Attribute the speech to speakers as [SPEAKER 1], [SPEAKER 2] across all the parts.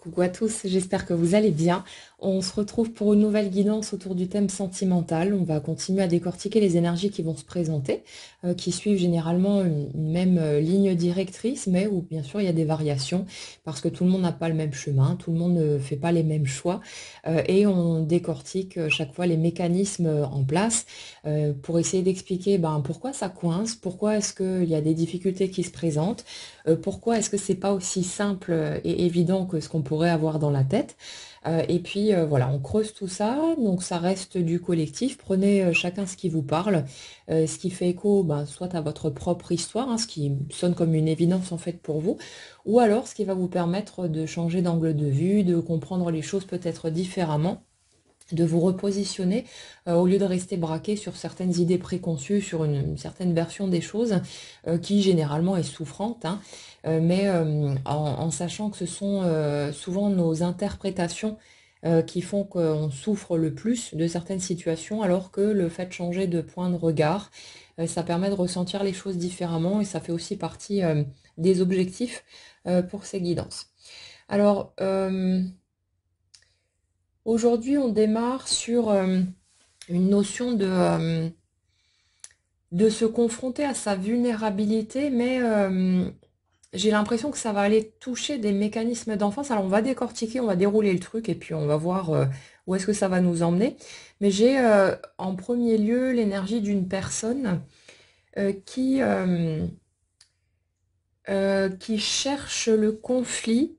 [SPEAKER 1] Coucou à tous, j'espère que vous allez bien. On se retrouve pour une nouvelle guidance autour du thème sentimental. On va continuer à décortiquer les énergies qui vont se présenter, qui suivent généralement une même ligne directrice, mais où bien sûr il y a des variations, parce que tout le monde n'a pas le même chemin, tout le monde ne fait pas les mêmes choix, et on décortique chaque fois les mécanismes en place pour essayer d'expliquer pourquoi ça coince, pourquoi est-ce qu'il y a des difficultés qui se présentent. Pourquoi est-ce que c'est pas aussi simple et évident que ce qu'on pourrait avoir dans la tête? Et puis voilà, on creuse tout ça, donc ça reste du collectif. Prenez chacun ce qui vous parle, ce qui fait écho, soit à votre propre histoire, hein, ce qui sonne comme une évidence en fait pour vous, ou alors ce qui va vous permettre de changer d'angle de vue, de comprendre les choses peut-être différemment, de vous repositionner au lieu de rester braqué sur certaines idées préconçues, sur une certaine version des choses qui généralement est souffrante, hein, mais en sachant que ce sont souvent nos interprétations qui font qu'on souffre le plus de certaines situations, alors que le fait de changer de point de regard, ça permet de ressentir les choses différemment et ça fait aussi partie des objectifs pour ces guidances. Alors, aujourd'hui, on démarre sur une notion de se confronter à sa vulnérabilité, mais j'ai l'impression que ça va aller toucher des mécanismes d'enfance. Alors, on va décortiquer, on va dérouler le truc et puis on va voir où est-ce que ça va nous emmener. Mais j'ai en premier lieu l'énergie d'une personne qui cherche le conflit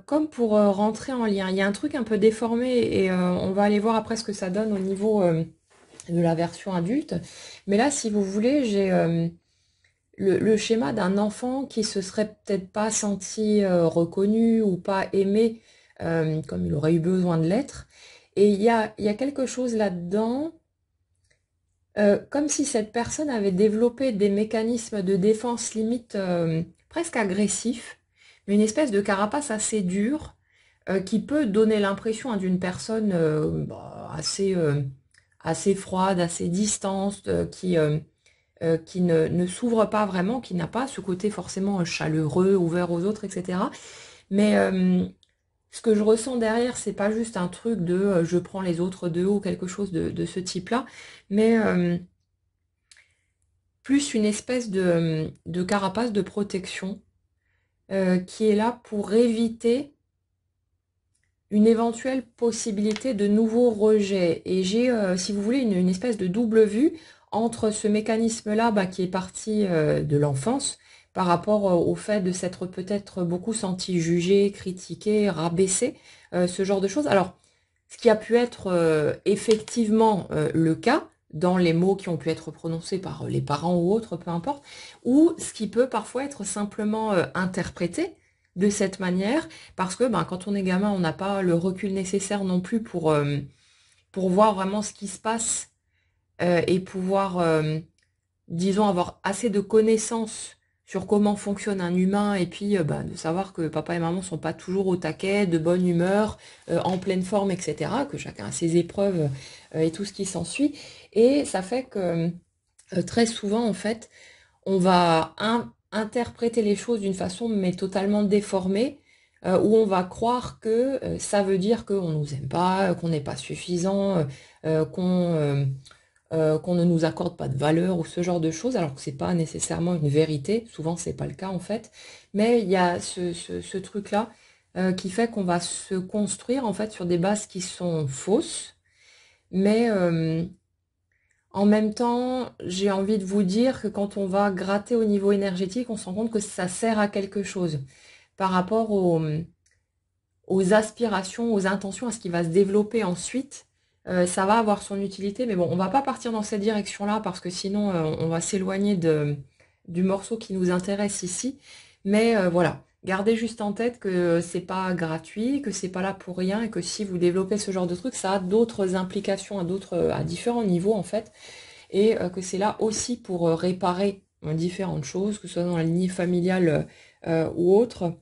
[SPEAKER 1] comme pour rentrer en lien. Il y a un truc un peu déformé et on va aller voir après ce que ça donne au niveau de la version adulte. Mais là, si vous voulez, j'ai le schéma d'un enfant qui se serait peut-être pas senti reconnu ou pas aimé comme il aurait eu besoin de l'être. Et il y a quelque chose là-dedans, comme si cette personne avait développé des mécanismes de défense limite presque agressifs, mais une espèce de carapace assez dure qui peut donner l'impression d'une personne assez froide, assez distante, qui ne s'ouvre pas vraiment, qui n'a pas ce côté forcément chaleureux, ouvert aux autres, etc. Mais ce que je ressens derrière, c'est pas juste un truc de je prends les autres de haut, quelque chose de ce type-là, mais plus une espèce de carapace de protection qui est là pour éviter une éventuelle possibilité de nouveau rejet. Et j'ai, si vous voulez, une espèce de double vue entre ce mécanisme-là qui est parti de l'enfance par rapport au fait de s'être peut-être beaucoup senti jugé, critiqué, rabaissé, ce genre de choses. Alors, ce qui a pu être effectivement le cas dans les mots qui ont pu être prononcés par les parents ou autres, peu importe, ou ce qui peut parfois être simplement interprété de cette manière, parce que quand on est gamin, on n'a pas le recul nécessaire non plus pour voir vraiment ce qui se passe et pouvoir, disons, avoir assez de connaissances sur comment fonctionne un humain et puis de savoir que papa et maman sont pas toujours au taquet, de bonne humeur, en pleine forme, etc., que chacun a ses épreuves et tout ce qui s'ensuit. Et ça fait que très souvent, en fait, on va interpréter les choses d'une façon mais totalement déformée, où on va croire que ça veut dire qu'on nous aime pas, qu'on n'est pas suffisant, qu'on ne nous accorde pas de valeur ou ce genre de choses, alors que c'est pas nécessairement une vérité, souvent c'est pas le cas en fait, mais il y a ce truc-là qui fait qu'on va se construire en fait sur des bases qui sont fausses, mais en même temps, j'ai envie de vous dire que quand on va gratter au niveau énergétique, on se rend compte que ça sert à quelque chose par rapport aux aspirations, aux intentions, à ce qui va se développer ensuite. Ça va avoir son utilité, mais bon, on va pas partir dans cette direction-là parce que sinon on va s'éloigner du morceau qui nous intéresse ici. Mais voilà, gardez juste en tête que c'est pas gratuit, que c'est pas là pour rien et que si vous développez ce genre de truc, ça a d'autres implications à différents niveaux en fait, et que c'est là aussi pour réparer différentes choses, que ce soit dans la lignée familiale ou autre,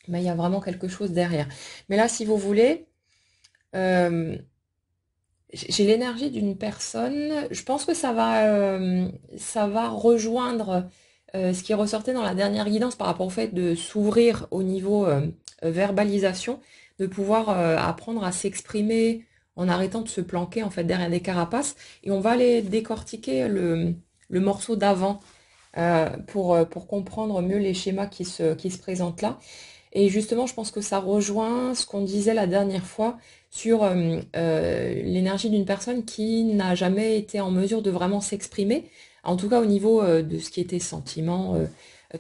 [SPEAKER 1] mais il y a vraiment quelque chose derrière. Mais là, si vous voulez, euh, j'ai l'énergie d'une personne, je pense que ça va rejoindre ce qui ressortait dans la dernière guidance par rapport au fait de s'ouvrir au niveau verbalisation, de pouvoir apprendre à s'exprimer en arrêtant de se planquer en fait derrière des carapaces. Et on va aller décortiquer le morceau d'avant pour comprendre mieux les schémas qui se présentent là. Et justement, je pense que ça rejoint ce qu'on disait la dernière fois sur l'énergie d'une personne qui n'a jamais été en mesure de vraiment s'exprimer, en tout cas au niveau de ce qui était sentiment,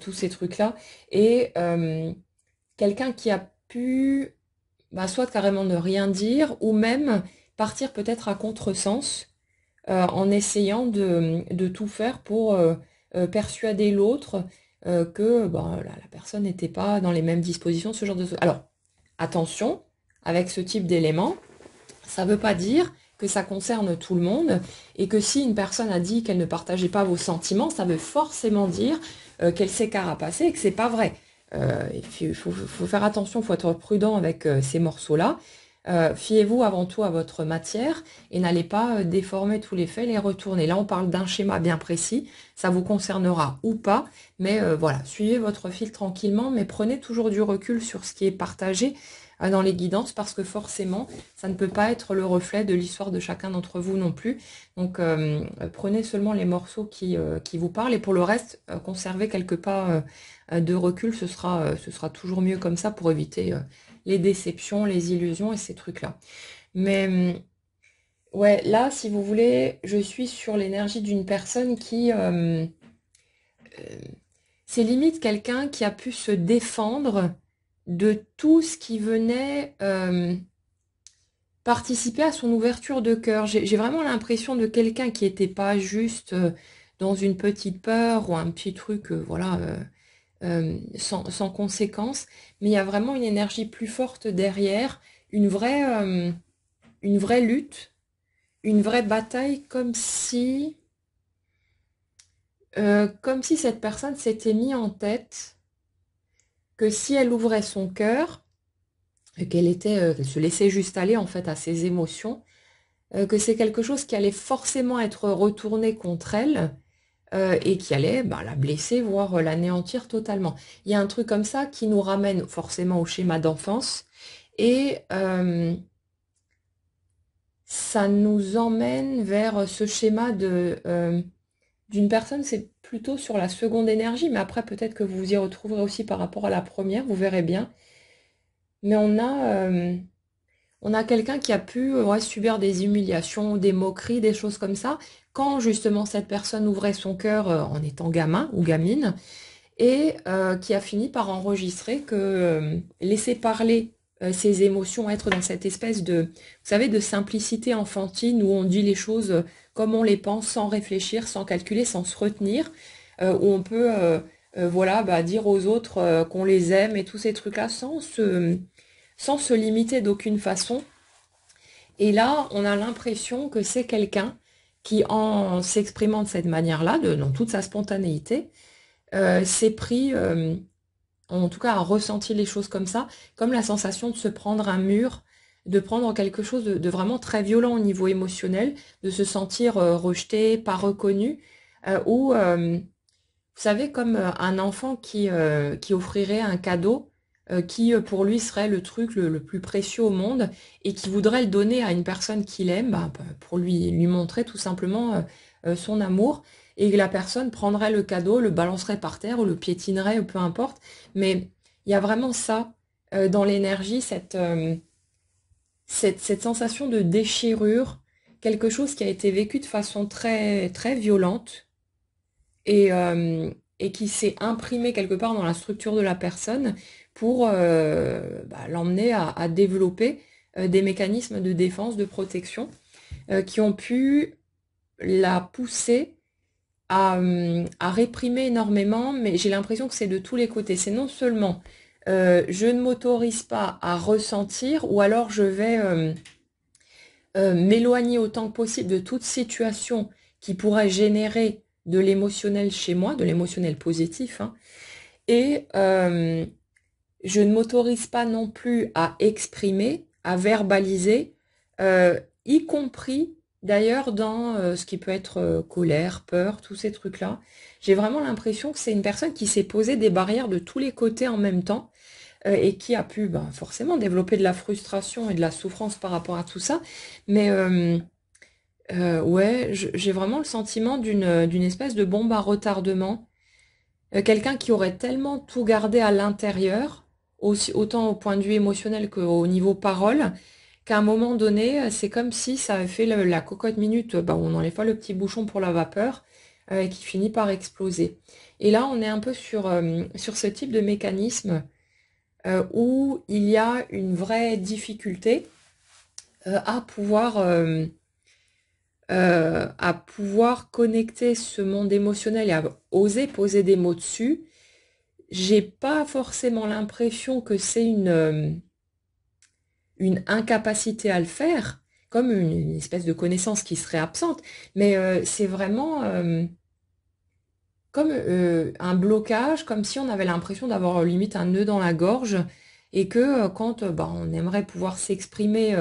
[SPEAKER 1] tous ces trucs-là. Et quelqu'un qui a pu bah, soit carrément ne rien dire, ou même partir peut-être à contresens en essayant de tout faire pour persuader l'autre que bah, la personne n'était pas dans les mêmes dispositions, ce genre de... Alors, attention, avec ce type d'éléments, ça ne veut pas dire que ça concerne tout le monde et que si une personne a dit qu'elle ne partageait pas vos sentiments, ça veut forcément dire qu'elle s'est carapacée et que c'est pas vrai. Il faut faire attention, il faut être prudent avec ces morceaux-là. Fiez-vous avant tout à votre matière et n'allez pas déformer tous les faits, les retourner. Là, on parle d'un schéma bien précis, ça vous concernera ou pas, mais voilà, suivez votre fil tranquillement, mais prenez toujours du recul sur ce qui est partagé dans les guidances, parce que forcément, ça ne peut pas être le reflet de l'histoire de chacun d'entre vous non plus. Donc, prenez seulement les morceaux qui vous parlent, et pour le reste, conservez quelque part de recul, ce sera toujours mieux comme ça pour éviter les déceptions, les illusions et ces trucs-là. Mais ouais, là, si vous voulez, je suis sur l'énergie d'une personne qui... c'est limite quelqu'un qui a pu se défendre de tout ce qui venait participer à son ouverture de cœur. J'ai vraiment l'impression de quelqu'un qui n'était pas juste dans une petite peur ou un petit truc, voilà, sans conséquence, mais il y a vraiment une énergie plus forte derrière, une vraie lutte, une vraie bataille, comme si cette personne s'était mis en tête que si elle ouvrait son cœur, qu'elle se laissait juste aller en fait à ses émotions, que c'est quelque chose qui allait forcément être retourné contre elle et qui allait bah, la blesser, voire l'anéantir totalement. Il y a un truc comme ça qui nous ramène forcément au schéma d'enfance et ça nous emmène vers ce schéma d'une personne, c'est plutôt sur la seconde énergie, mais après peut-être que vous vous y retrouverez aussi par rapport à la première, vous verrez bien. Mais on a quelqu'un qui a pu ouais, subir des humiliations, des moqueries, des choses comme ça, quand justement cette personne ouvrait son cœur en étant gamin ou gamine, et qui a fini par enregistrer que laisser parler ses émotions, être dans cette espèce de, vous savez, de simplicité enfantine où on dit les choses comme on les pense, sans réfléchir, sans calculer, sans se retenir, où on peut voilà, bah, dire aux autres qu'on les aime et tous ces trucs-là sans se limiter d'aucune façon. Et là, on a l'impression que c'est quelqu'un qui, en s'exprimant de cette manière-là, dans toute sa spontanéité, s'est pris, en tout cas a ressenti les choses comme ça, comme la sensation de se prendre un mur, de prendre quelque chose de vraiment très violent au niveau émotionnel, de se sentir rejeté, pas reconnu, ou, vous savez, comme un enfant qui offrirait un cadeau qui pour lui serait le truc le plus précieux au monde et qui voudrait le donner à une personne qu'il aime bah, pour lui montrer tout simplement son amour et que la personne prendrait le cadeau, le balancerait par terre ou le piétinerait ou peu importe. Mais il y a vraiment ça dans l'énergie, cette sensation de déchirure, quelque chose qui a été vécu de façon très, très violente et, et qui s'est imprimé quelque part dans la structure de la personne pour bah, l'emmener à développer des mécanismes de défense, de protection, qui ont pu la pousser à réprimer énormément, mais j'ai l'impression que c'est de tous les côtés. C'est non seulement je ne m'autorise pas à ressentir, ou alors je vais m'éloigner autant que possible de toute situation qui pourrait générer de l'émotionnel chez moi, de l'émotionnel positif, hein, et je ne m'autorise pas non plus à exprimer, à verbaliser, y compris d'ailleurs dans ce qui peut être colère, peur, tous ces trucs-là. J'ai vraiment l'impression que c'est une personne qui s'est posé des barrières de tous les côtés en même temps, et qui a pu forcément développer de la frustration et de la souffrance par rapport à tout ça. Mais ouais, j'ai vraiment le sentiment d'une espèce de bombe à retardement. Quelqu'un qui aurait tellement tout gardé à l'intérieur, aussi, autant au point de vue émotionnel qu'au niveau parole, qu'à un moment donné, c'est comme si ça avait fait la cocotte minute, on n'enlève pas le petit bouchon pour la vapeur, et qui finit par exploser. Et là, on est un peu sur ce type de mécanisme où il y a une vraie difficulté à pouvoir connecter ce monde émotionnel et à oser poser des mots dessus. J'ai pas forcément l'impression que c'est une incapacité à le faire, comme une espèce de connaissance qui serait absente, mais c'est vraiment comme un blocage, comme si on avait l'impression d'avoir limite un nœud dans la gorge, et que quand on aimerait pouvoir s'exprimer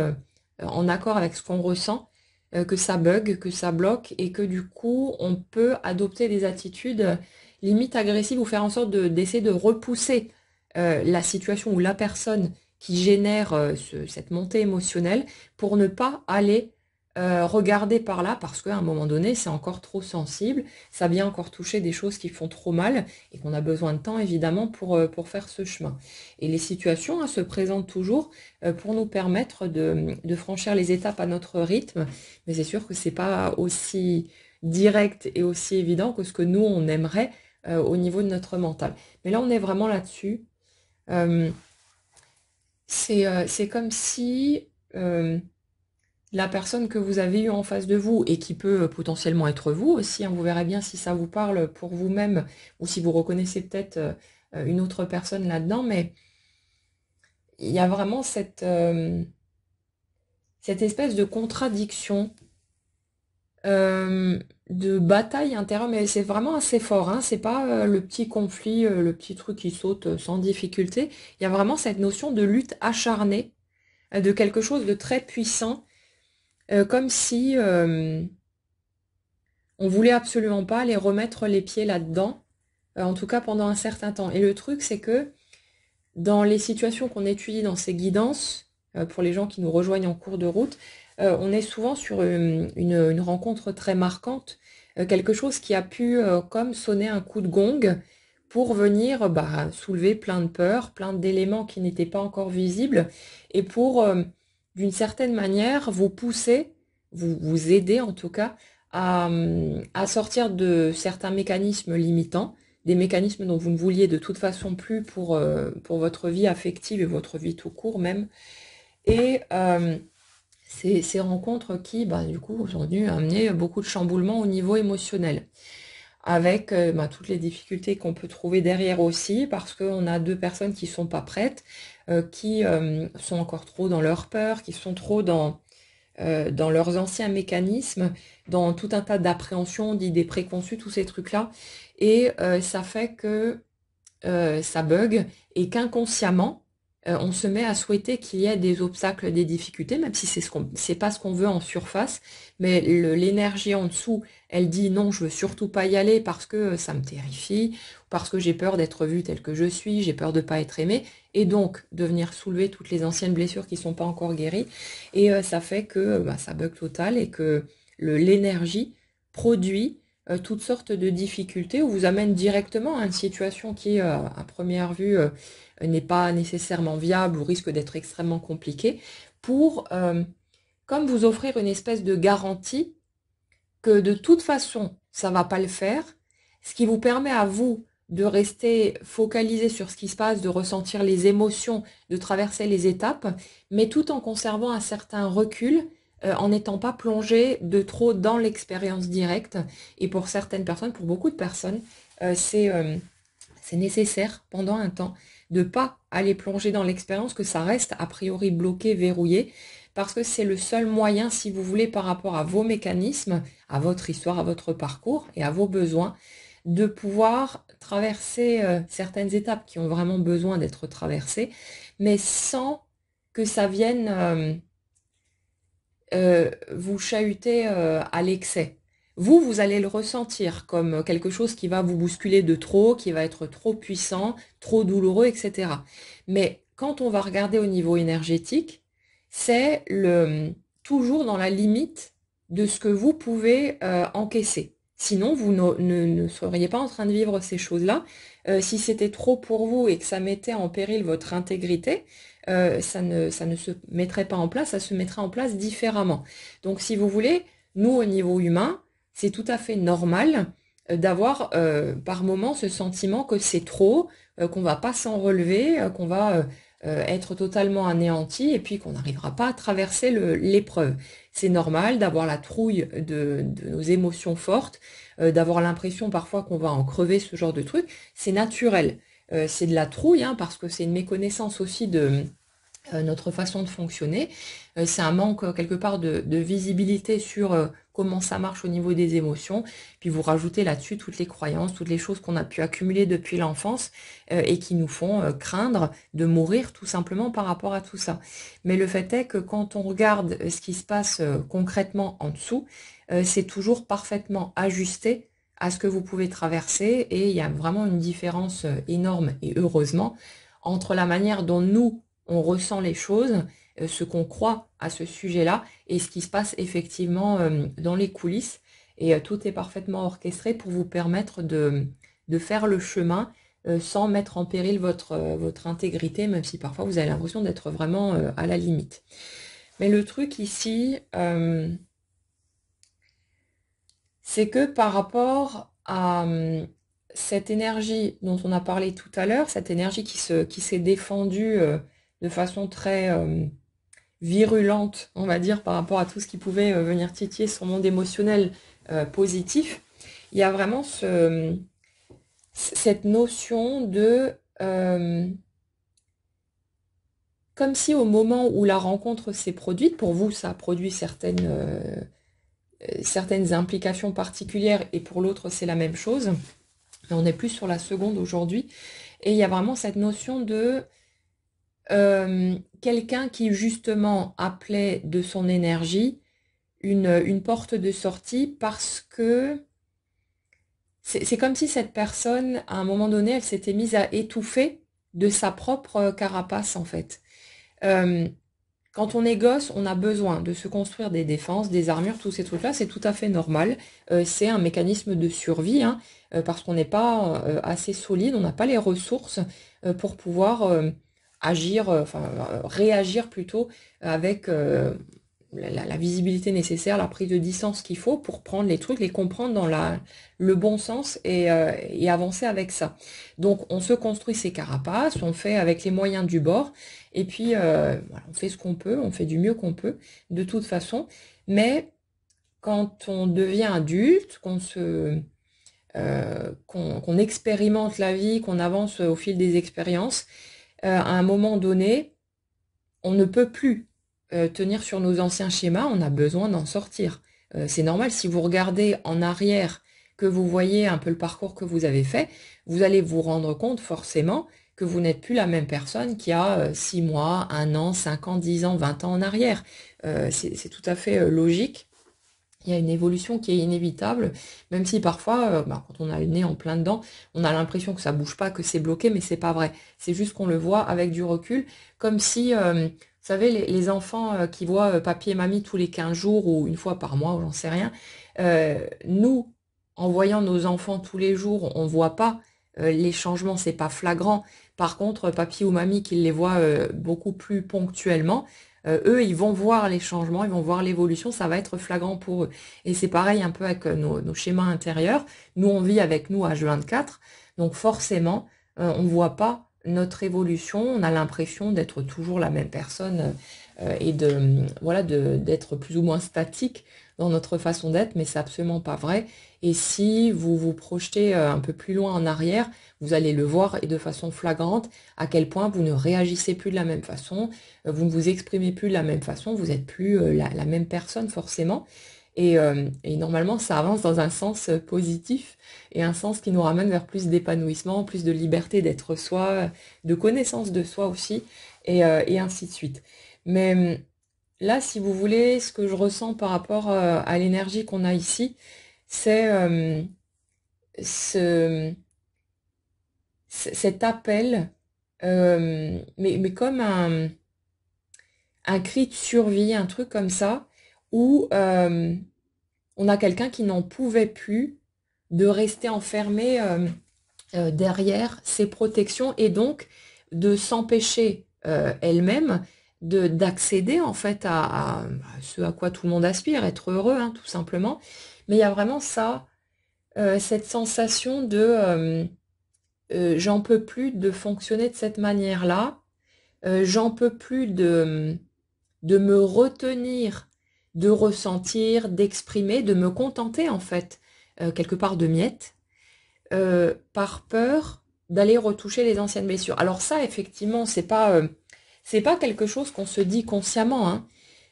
[SPEAKER 1] en accord avec ce qu'on ressent, que ça bug, que ça bloque, et que du coup on peut adopter des attitudes limite agressives ou faire en sorte d'essayer de repousser la situation ou la personne qui génère cette montée émotionnelle pour ne pas aller regarder par là parce qu'à un moment donné c'est encore trop sensible, ça vient encore toucher des choses qui font trop mal et qu'on a besoin de temps évidemment pour faire ce chemin. Et les situations se présentent toujours pour nous permettre de franchir les étapes à notre rythme, mais c'est sûr que c'est pas aussi direct et aussi évident que ce que nous on aimerait au niveau de notre mental. Mais là on est vraiment là-dessus. Euh, c'est comme si la personne que vous avez eue en face de vous et qui peut potentiellement être vous aussi, hein, vous verrez bien si ça vous parle pour vous-même ou si vous reconnaissez peut-être une autre personne là-dedans, mais il y a vraiment cette espèce de contradiction, de bataille intérieure, mais c'est vraiment assez fort, hein, c'est pas le petit conflit, le petit truc qui saute sans difficulté, il y a vraiment cette notion de lutte acharnée, de quelque chose de très puissant, comme si on voulait absolument pas aller remettre les pieds là-dedans, en tout cas pendant un certain temps. Et le truc, c'est que dans les situations qu'on étudie dans ces guidances, pour les gens qui nous rejoignent en cours de route, on est souvent sur une rencontre très marquante, quelque chose qui a pu comme sonner un coup de gong pour venir soulever plein de peurs, plein d'éléments qui n'étaient pas encore visibles, et pour, d'une certaine manière, vous pousser, vous aider en tout cas, à sortir de certains mécanismes limitants, des mécanismes dont vous ne vouliez de toute façon plus pour votre vie affective et votre vie tout court même. Et ces rencontres qui, du coup, aujourd'hui, ont amené beaucoup de chamboulements au niveau émotionnel. Avec toutes les difficultés qu'on peut trouver derrière aussi, parce qu'on a deux personnes qui sont pas prêtes, qui sont encore trop dans leur peur, qui sont trop dans leurs anciens mécanismes, dans tout un tas d'appréhensions, d'idées préconçues, tous ces trucs-là. Et ça fait que ça bug et qu'inconsciemment, on se met à souhaiter qu'il y ait des obstacles, des difficultés, même si c'est pas ce qu'on veut en surface, mais l'énergie en dessous, elle dit non, je veux surtout pas y aller parce que ça me terrifie, parce que j'ai peur d'être vue telle que je suis, j'ai peur de pas être aimée, et donc de venir soulever toutes les anciennes blessures qui sont pas encore guéries, et ça fait que ça bug total et que l'énergie produit toutes sortes de difficultés ou vous amène directement à une situation qui, à première vue, n'est pas nécessairement viable ou risque d'être extrêmement compliquée, pour comme vous offrir une espèce de garantie que de toute façon, ça va pas le faire, ce qui vous permet à vous de rester focalisé sur ce qui se passe, de ressentir les émotions, de traverser les étapes, mais tout en conservant un certain recul, en n'étant pas plongé de trop dans l'expérience directe. Et pour certaines personnes, pour beaucoup de personnes, c'est nécessaire pendant un temps de pas aller plonger dans l'expérience, que ça reste a priori bloqué, verrouillé, parce que c'est le seul moyen, si vous voulez, par rapport à vos mécanismes, à votre histoire, à votre parcours et à vos besoins, de pouvoir traverser certaines étapes qui ont vraiment besoin d'être traversées, mais sans que ça vienne vous chahuter à l'excès. vous allez le ressentir comme quelque chose qui va vous bousculer de trop, qui va être trop puissant, trop douloureux, etc. Mais quand on va regarder au niveau énergétique, c'est toujours dans la limite de ce que vous pouvez encaisser. Sinon, vous ne seriez pas en train de vivre ces choses-là. Si c'était trop pour vous et que ça mettait en péril votre intégrité, ça ne se mettrait pas en place, ça se mettrait en place différemment. Donc, si vous voulez, nous, au niveau humain, c'est tout à fait normal d'avoir par moment ce sentiment que c'est trop, qu'on va pas s'en relever, qu'on va être totalement anéanti et puis qu'on n'arrivera pas à traverser l'épreuve. C'est normal d'avoir la trouille de nos émotions fortes, d'avoir l'impression parfois qu'on va en crever, ce genre de truc. C'est naturel. C'est de la trouille, hein, parce que c'est une méconnaissance aussi de notre façon de fonctionner. C'est un manque quelque part de visibilité sur comment ça marche au niveau des émotions. Puis vous rajoutez là-dessus toutes les croyances, toutes les choses qu'on a pu accumuler depuis l'enfance et qui nous font craindre de mourir tout simplement par rapport à tout ça. Mais le fait est que quand on regarde ce qui se passe concrètement en dessous, c'est toujours parfaitement ajusté à ce que vous pouvez traverser et il y a vraiment une différence énorme et heureusement entre la manière dont nous on ressent les choses, ce qu'on croit à ce sujet-là et ce qui se passe effectivement dans les coulisses. Et tout est parfaitement orchestré pour vous permettre de faire le chemin sans mettre en péril votre intégrité, même si parfois vous avez l'impression d'être vraiment à la limite. Mais le truc ici, c'est que par rapport à cette énergie dont on a parlé tout à l'heure, cette énergie qui s'est défendue de façon très virulente, on va dire, par rapport à tout ce qui pouvait venir titiller son monde émotionnel positif, il y a vraiment cette notion de... comme si au moment où la rencontre s'est produite, pour vous, ça a produit certaines implications particulières, et pour l'autre, c'est la même chose. Mais on est plus sur la seconde aujourd'hui. Et il y a vraiment cette notion de quelqu'un qui justement appelait de son énergie une porte de sortie parce que c'est comme si cette personne, à un moment donné, elle s'était mise à étouffer de sa propre carapace en fait. Euh, Quand on est gosse, on a besoin de se construire des défenses, des armures, tous ces trucs-là, c'est tout à fait normal. C'est un mécanisme de survie, hein, parce qu'on n'est pas assez solide, on n'a pas les ressources pour pouvoir agir, réagir plutôt avec la visibilité nécessaire, la prise de distance qu'il faut pour prendre les trucs, les comprendre dans le bon sens et avancer avec ça. Donc on se construit ses carapaces, on fait avec les moyens du bord, et puis voilà, on fait ce qu'on peut, on fait du mieux qu'on peut, de toute façon. Mais quand on devient adulte, qu'on expérimente la vie, qu'on avance au fil des expériences, à un moment donné, on ne peut plus tenir sur nos anciens schémas, on a besoin d'en sortir. C'est normal, si vous regardez en arrière, que vous voyez un peu le parcours que vous avez fait, vous allez vous rendre compte forcément que vous n'êtes plus la même personne qu'il y a 6 mois, 1 an, 5 ans, 10 ans, 20 ans en arrière. C'est tout à fait logique. Il y a une évolution qui est inévitable, même si parfois, quand on a le nez en plein dedans, on a l'impression que ça bouge pas, que c'est bloqué, mais c'est pas vrai. C'est juste qu'on le voit avec du recul, comme si, vous savez, les enfants qui voient papy et mamie tous les 15 jours ou une fois par mois, ou j'en sais rien, nous, en voyant nos enfants tous les jours, on voit pas les changements, c'est pas flagrant. Par contre, papy ou mamie qui les voit beaucoup plus ponctuellement, eux, ils vont voir les changements, ils vont voir l'évolution, ça va être flagrant pour eux. Et c'est pareil un peu avec nos schémas intérieurs. Nous, on vit avec nous H24, donc forcément, on ne voit pas notre évolution, on a l'impression d'être toujours la même personne et d'être plus ou moins statique dans notre façon d'être, mais c'est absolument pas vrai. Et si vous vous projetez un peu plus loin en arrière, vous allez le voir et de façon flagrante à quel point vous ne réagissez plus de la même façon, vous ne vous exprimez plus de la même façon, vous n'êtes plus la même personne forcément. Et normalement, ça avance dans un sens positif et un sens qui nous ramène vers plus d'épanouissement, plus de liberté d'être soi, de connaissance de soi aussi, et ainsi de suite. Mais là, si vous voulez, ce que je ressens par rapport à l'énergie qu'on a ici, c'est ce, cet appel, mais comme un cri de survie, un truc comme ça, où on a quelqu'un qui n'en pouvait plus de rester enfermé derrière ses protections et donc de s'empêcher elle-même d'accéder en fait à ce à quoi tout le monde aspire, être heureux, hein, tout simplement. Mais il y a vraiment ça, cette sensation de j'en peux plus de fonctionner de cette manière-là, j'en peux plus de me retenir, de ressentir, d'exprimer, de me contenter en fait, quelque part de miettes, par peur d'aller retoucher les anciennes blessures. Alors ça, effectivement, c'est pas quelque chose qu'on se dit consciemment, hein.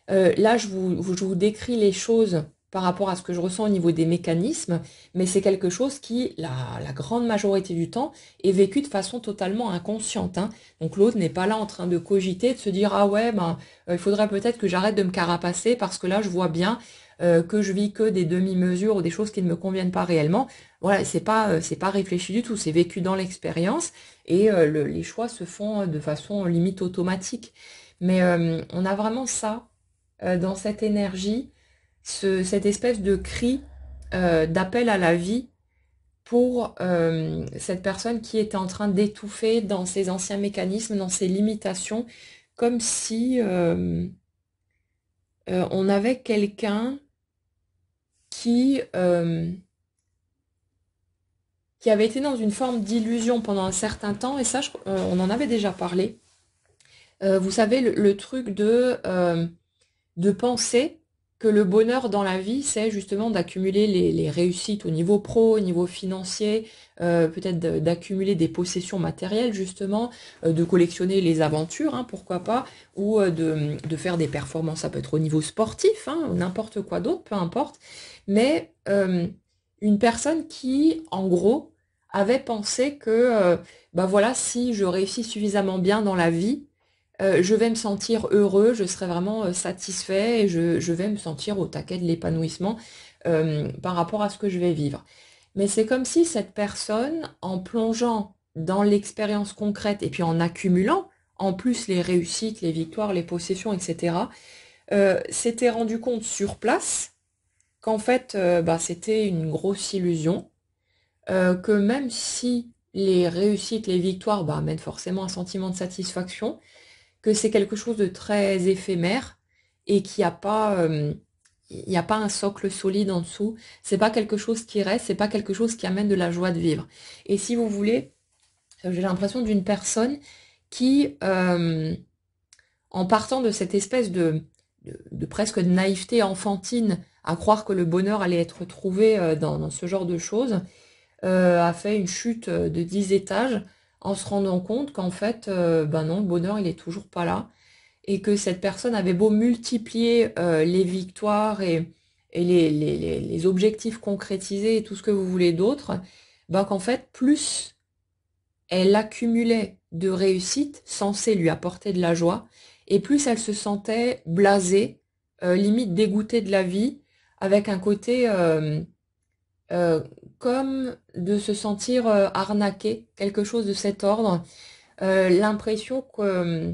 [SPEAKER 1] Là, je vous décris les choses par rapport à ce que je ressens au niveau des mécanismes, mais c'est quelque chose qui, la grande majorité du temps, est vécu de façon totalement inconsciente, hein. Donc l'autre n'est pas là en train de cogiter, de se dire ah ouais, ben il faudrait peut-être que j'arrête de me carapacer parce que là je vois bien que je vis que des demi-mesures ou des choses qui ne me conviennent pas réellement. Voilà, c'est pas réfléchi du tout, c'est vécu dans l'expérience et les choix se font de façon limite automatique. Mais on a vraiment ça dans cette énergie, cette espèce de cri d'appel à la vie pour cette personne qui était en train d'étouffer dans ses anciens mécanismes, dans ses limitations, comme si on avait quelqu'un qui, qui avait été dans une forme d'illusion pendant un certain temps, et ça, on en avait déjà parlé. Vous savez, le truc de penser que le bonheur dans la vie, c'est justement d'accumuler les réussites au niveau pro, au niveau financier, peut-être d'accumuler des possessions matérielles, justement, de collectionner les aventures, hein, pourquoi pas, ou de faire des performances, ça peut être au niveau sportif, hein, n'importe quoi d'autre, peu importe. Mais une personne qui, en gros, avait pensé que, bah voilà, si je réussis suffisamment bien dans la vie, je vais me sentir heureux, je serai vraiment satisfait et je vais me sentir au taquet de l'épanouissement par rapport à ce que je vais vivre. Mais c'est comme si cette personne, en plongeant dans l'expérience concrète et puis en accumulant en plus les réussites, les victoires, les possessions, etc., s'était rendu compte sur place qu'en fait, bah, c'était une grosse illusion, que même si les réussites, les victoires bah, amènent forcément un sentiment de satisfaction, que c'est quelque chose de très éphémère et qu'il n'y a pas, il n'y a pas un socle solide en dessous. C'est pas quelque chose qui reste, c'est pas quelque chose qui amène de la joie de vivre. Et si vous voulez, j'ai l'impression d'une personne qui, en partant de cette espèce de presque de naïveté enfantine, à croire que le bonheur allait être trouvé dans ce genre de choses, a fait une chute de 10 étages en se rendant compte qu'en fait, ben non, le bonheur, il est toujours pas là et que cette personne avait beau multiplier les victoires et les objectifs concrétisés et tout ce que vous voulez d'autre, ben qu'en fait, plus elle accumulait de réussites censées lui apporter de la joie, et plus elle se sentait blasée, limite dégoûtée de la vie, avec un côté euh, comme de se sentir arnaqué, quelque chose de cet ordre, l'impression que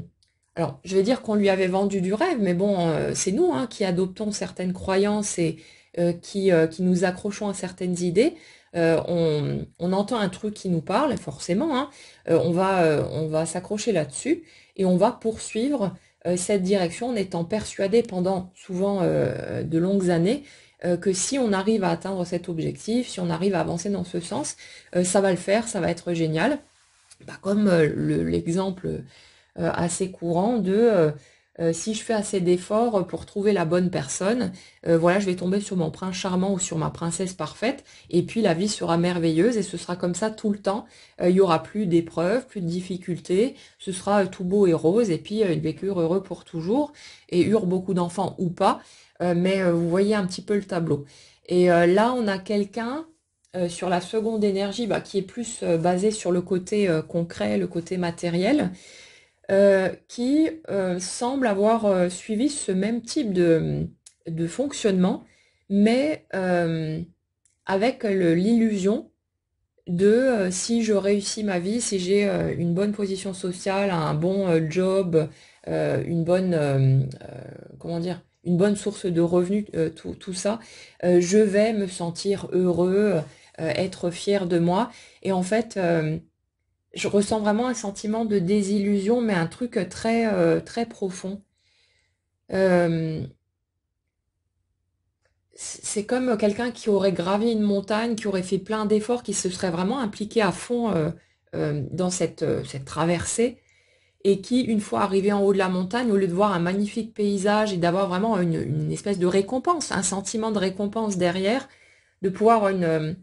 [SPEAKER 1] alors, je vais dire qu'on lui avait vendu du rêve, mais bon, c'est nous hein, qui adoptons certaines croyances et qui nous accrochons à certaines idées. On entend un truc qui nous parle, forcément, hein, on va s'accrocher là-dessus et on va poursuivre cette direction en étant persuadé pendant souvent de longues années que si on arrive à atteindre cet objectif, si on arrive à avancer dans ce sens, ça va le faire, ça va être génial. Bah, comme l'exemple assez courant de si je fais assez d'efforts pour trouver la bonne personne, voilà, je vais tomber sur mon prince charmant ou sur ma princesse parfaite, et puis la vie sera merveilleuse et ce sera comme ça tout le temps. Il y aura plus d'épreuves, plus de difficultés, ce sera tout beau et rose, et puis une vécure heureux pour toujours, et eurent beaucoup d'enfants ou pas, mais vous voyez un petit peu le tableau. Et là, on a quelqu'un sur la seconde énergie bah, qui est plus basée sur le côté concret, le côté matériel, qui semble avoir suivi ce même type de fonctionnement, mais avec l'illusion de si je réussis ma vie, si j'ai une bonne position sociale, un bon job, une bonne, comment dire, une bonne source de revenus, tout ça, je vais me sentir heureux, être fier de moi. Et en fait, je ressens vraiment un sentiment de désillusion, mais un truc très, très profond. Euh, c'est comme quelqu'un qui aurait gravi une montagne, qui aurait fait plein d'efforts, qui se serait vraiment impliqué à fond dans cette traversée, et qui, une fois arrivé en haut de la montagne, au lieu de voir un magnifique paysage et d'avoir vraiment une espèce de récompense, un sentiment de récompense derrière, de pouvoir avoir une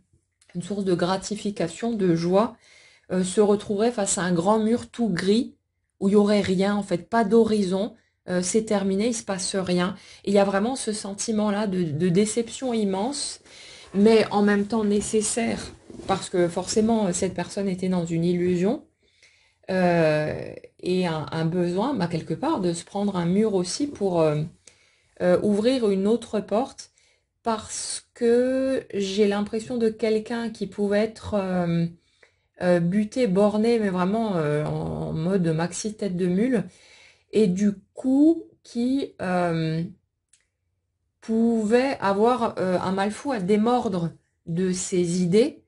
[SPEAKER 1] source de gratification, de joie, se retrouverait face à un grand mur tout gris, où il n'y aurait rien, en fait, pas d'horizon, c'est terminé, il se passe rien. Et il y a vraiment ce sentiment-là de déception immense, mais en même temps nécessaire, parce que forcément, cette personne était dans une illusion, et un besoin, bah, quelque part, de se prendre un mur aussi pour ouvrir une autre porte, parce que j'ai l'impression de quelqu'un qui pouvait être buté, borné, mais vraiment en mode maxi tête de mule, et du coup qui pouvait avoir un mal fou à démordre de ses idées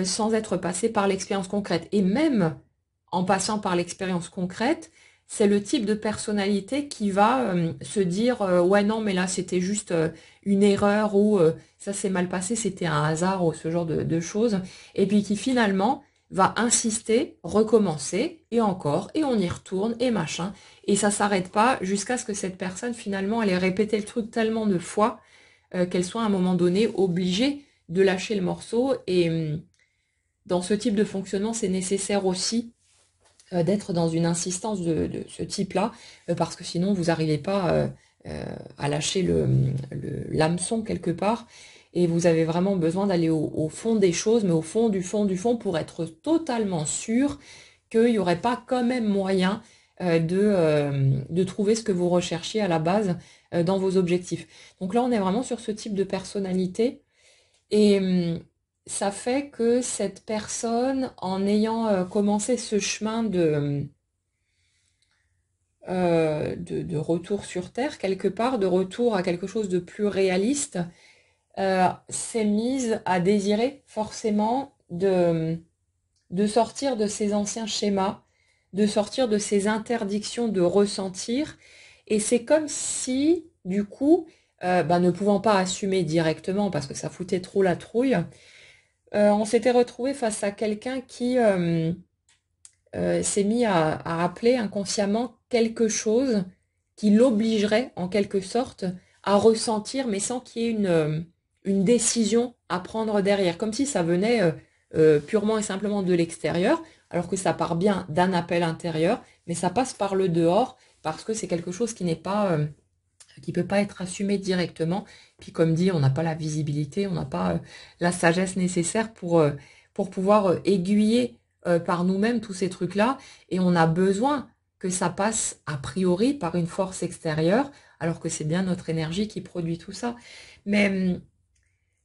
[SPEAKER 1] sans être passé par l'expérience concrète. Et même en passant par l'expérience concrète, c'est le type de personnalité qui va se dire ouais non mais là c'était juste une erreur ou ça s'est mal passé, c'était un hasard ou ce genre de choses, et puis qui finalement va insister, recommencer et encore et on y retourne et machin, et ça s'arrête pas jusqu'à ce que cette personne finalement elle ait répété le truc tellement de fois qu'elle soit à un moment donné obligée de lâcher le morceau. Et dans ce type de fonctionnement c'est nécessaire aussi d'être dans une insistance de ce type-là, parce que sinon vous n'arrivez pas à lâcher l'hameçon quelque part, et vous avez vraiment besoin d'aller au fond des choses, mais au fond du fond du fond, pour être totalement sûr qu'il n'y aurait pas quand même moyen de trouver ce que vous recherchiez à la base dans vos objectifs. Donc là, on est vraiment sur ce type de personnalité. Et ça fait que cette personne, en ayant commencé ce chemin de retour sur Terre, quelque part, de retour à quelque chose de plus réaliste, s'est mise à désirer forcément de sortir de ses anciens schémas, de sortir de ses interdictions de ressentir. Et c'est comme si, du coup, bah, ne pouvant pas assumer directement, parce que ça foutait trop la trouille, on s'était retrouvé face à quelqu'un qui s'est mis à rappeler inconsciemment quelque chose qui l'obligerait en quelque sorte à ressentir, mais sans qu'il y ait une décision à prendre derrière, comme si ça venait purement et simplement de l'extérieur, alors que ça part bien d'un appel intérieur, mais ça passe par le dehors, parce que c'est quelque chose qui n'est pas qui peut pas être assumé directement. Puis comme dit, on n'a pas la visibilité, on n'a pas la sagesse nécessaire pour pouvoir aiguiller par nous-mêmes tous ces trucs-là. Et on a besoin que ça passe a priori par une force extérieure, alors que c'est bien notre énergie qui produit tout ça. Mais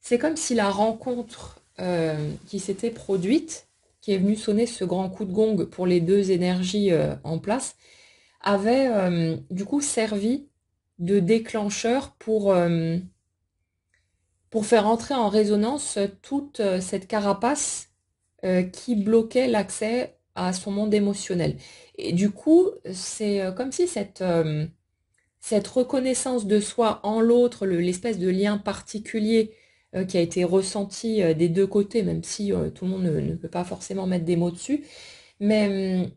[SPEAKER 1] c'est comme si la rencontre qui s'était produite, qui est venue sonner ce grand coup de gong pour les deux énergies en place, avait du coup servi de déclencheur pour faire entrer en résonance toute cette carapace qui bloquait l'accès à son monde émotionnel. Et du coup, c'est comme si cette reconnaissance de soi en l'autre, l'espèce de lien particulier qui a été ressenti des deux côtés, même si tout le monde ne peut pas forcément mettre des mots dessus, mais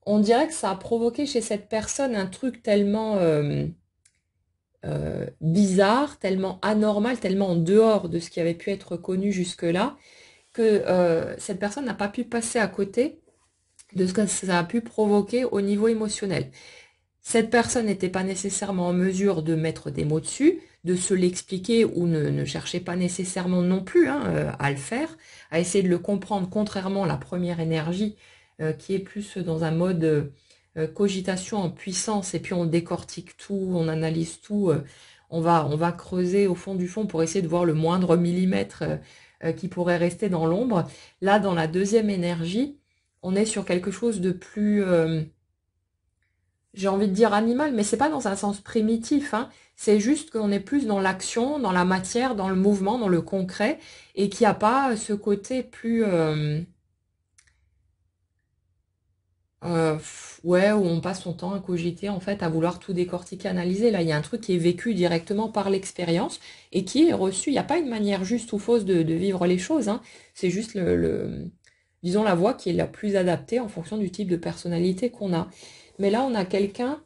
[SPEAKER 1] on dirait que ça a provoqué chez cette personne un truc tellement bizarre, tellement anormal, tellement en dehors de ce qui avait pu être connu jusque-là, que cette personne n'a pas pu passer à côté de ce que ça a pu provoquer au niveau émotionnel. Cette personne n'était pas nécessairement en mesure de mettre des mots dessus, de se l'expliquer, ou ne cherchait pas nécessairement non plus à le faire, à essayer de le comprendre, contrairement à la première énergie qui est plus dans un mode cogitation en puissance, et puis on décortique tout, on analyse tout, on va creuser au fond du fond pour essayer de voir le moindre millimètre qui pourrait rester dans l'ombre. Là, dans la deuxième énergie, on est sur quelque chose de plus, j'ai envie de dire animal, mais c'est pas dans un sens primitif, hein. C'est juste qu'on est plus dans l'action, dans la matière, dans le mouvement, dans le concret, et qu'il n'y a pas ce côté plus, ouais, où on passe son temps à cogiter, en fait, à vouloir tout décortiquer, analyser. Là, il y a un truc qui est vécu directement par l'expérience et qui est reçu. Il n'y a pas une manière juste ou fausse de vivre les choses, hein. C'est juste disons, la voie qui est la plus adaptée en fonction du type de personnalité qu'on a. Mais là, on a quelqu'un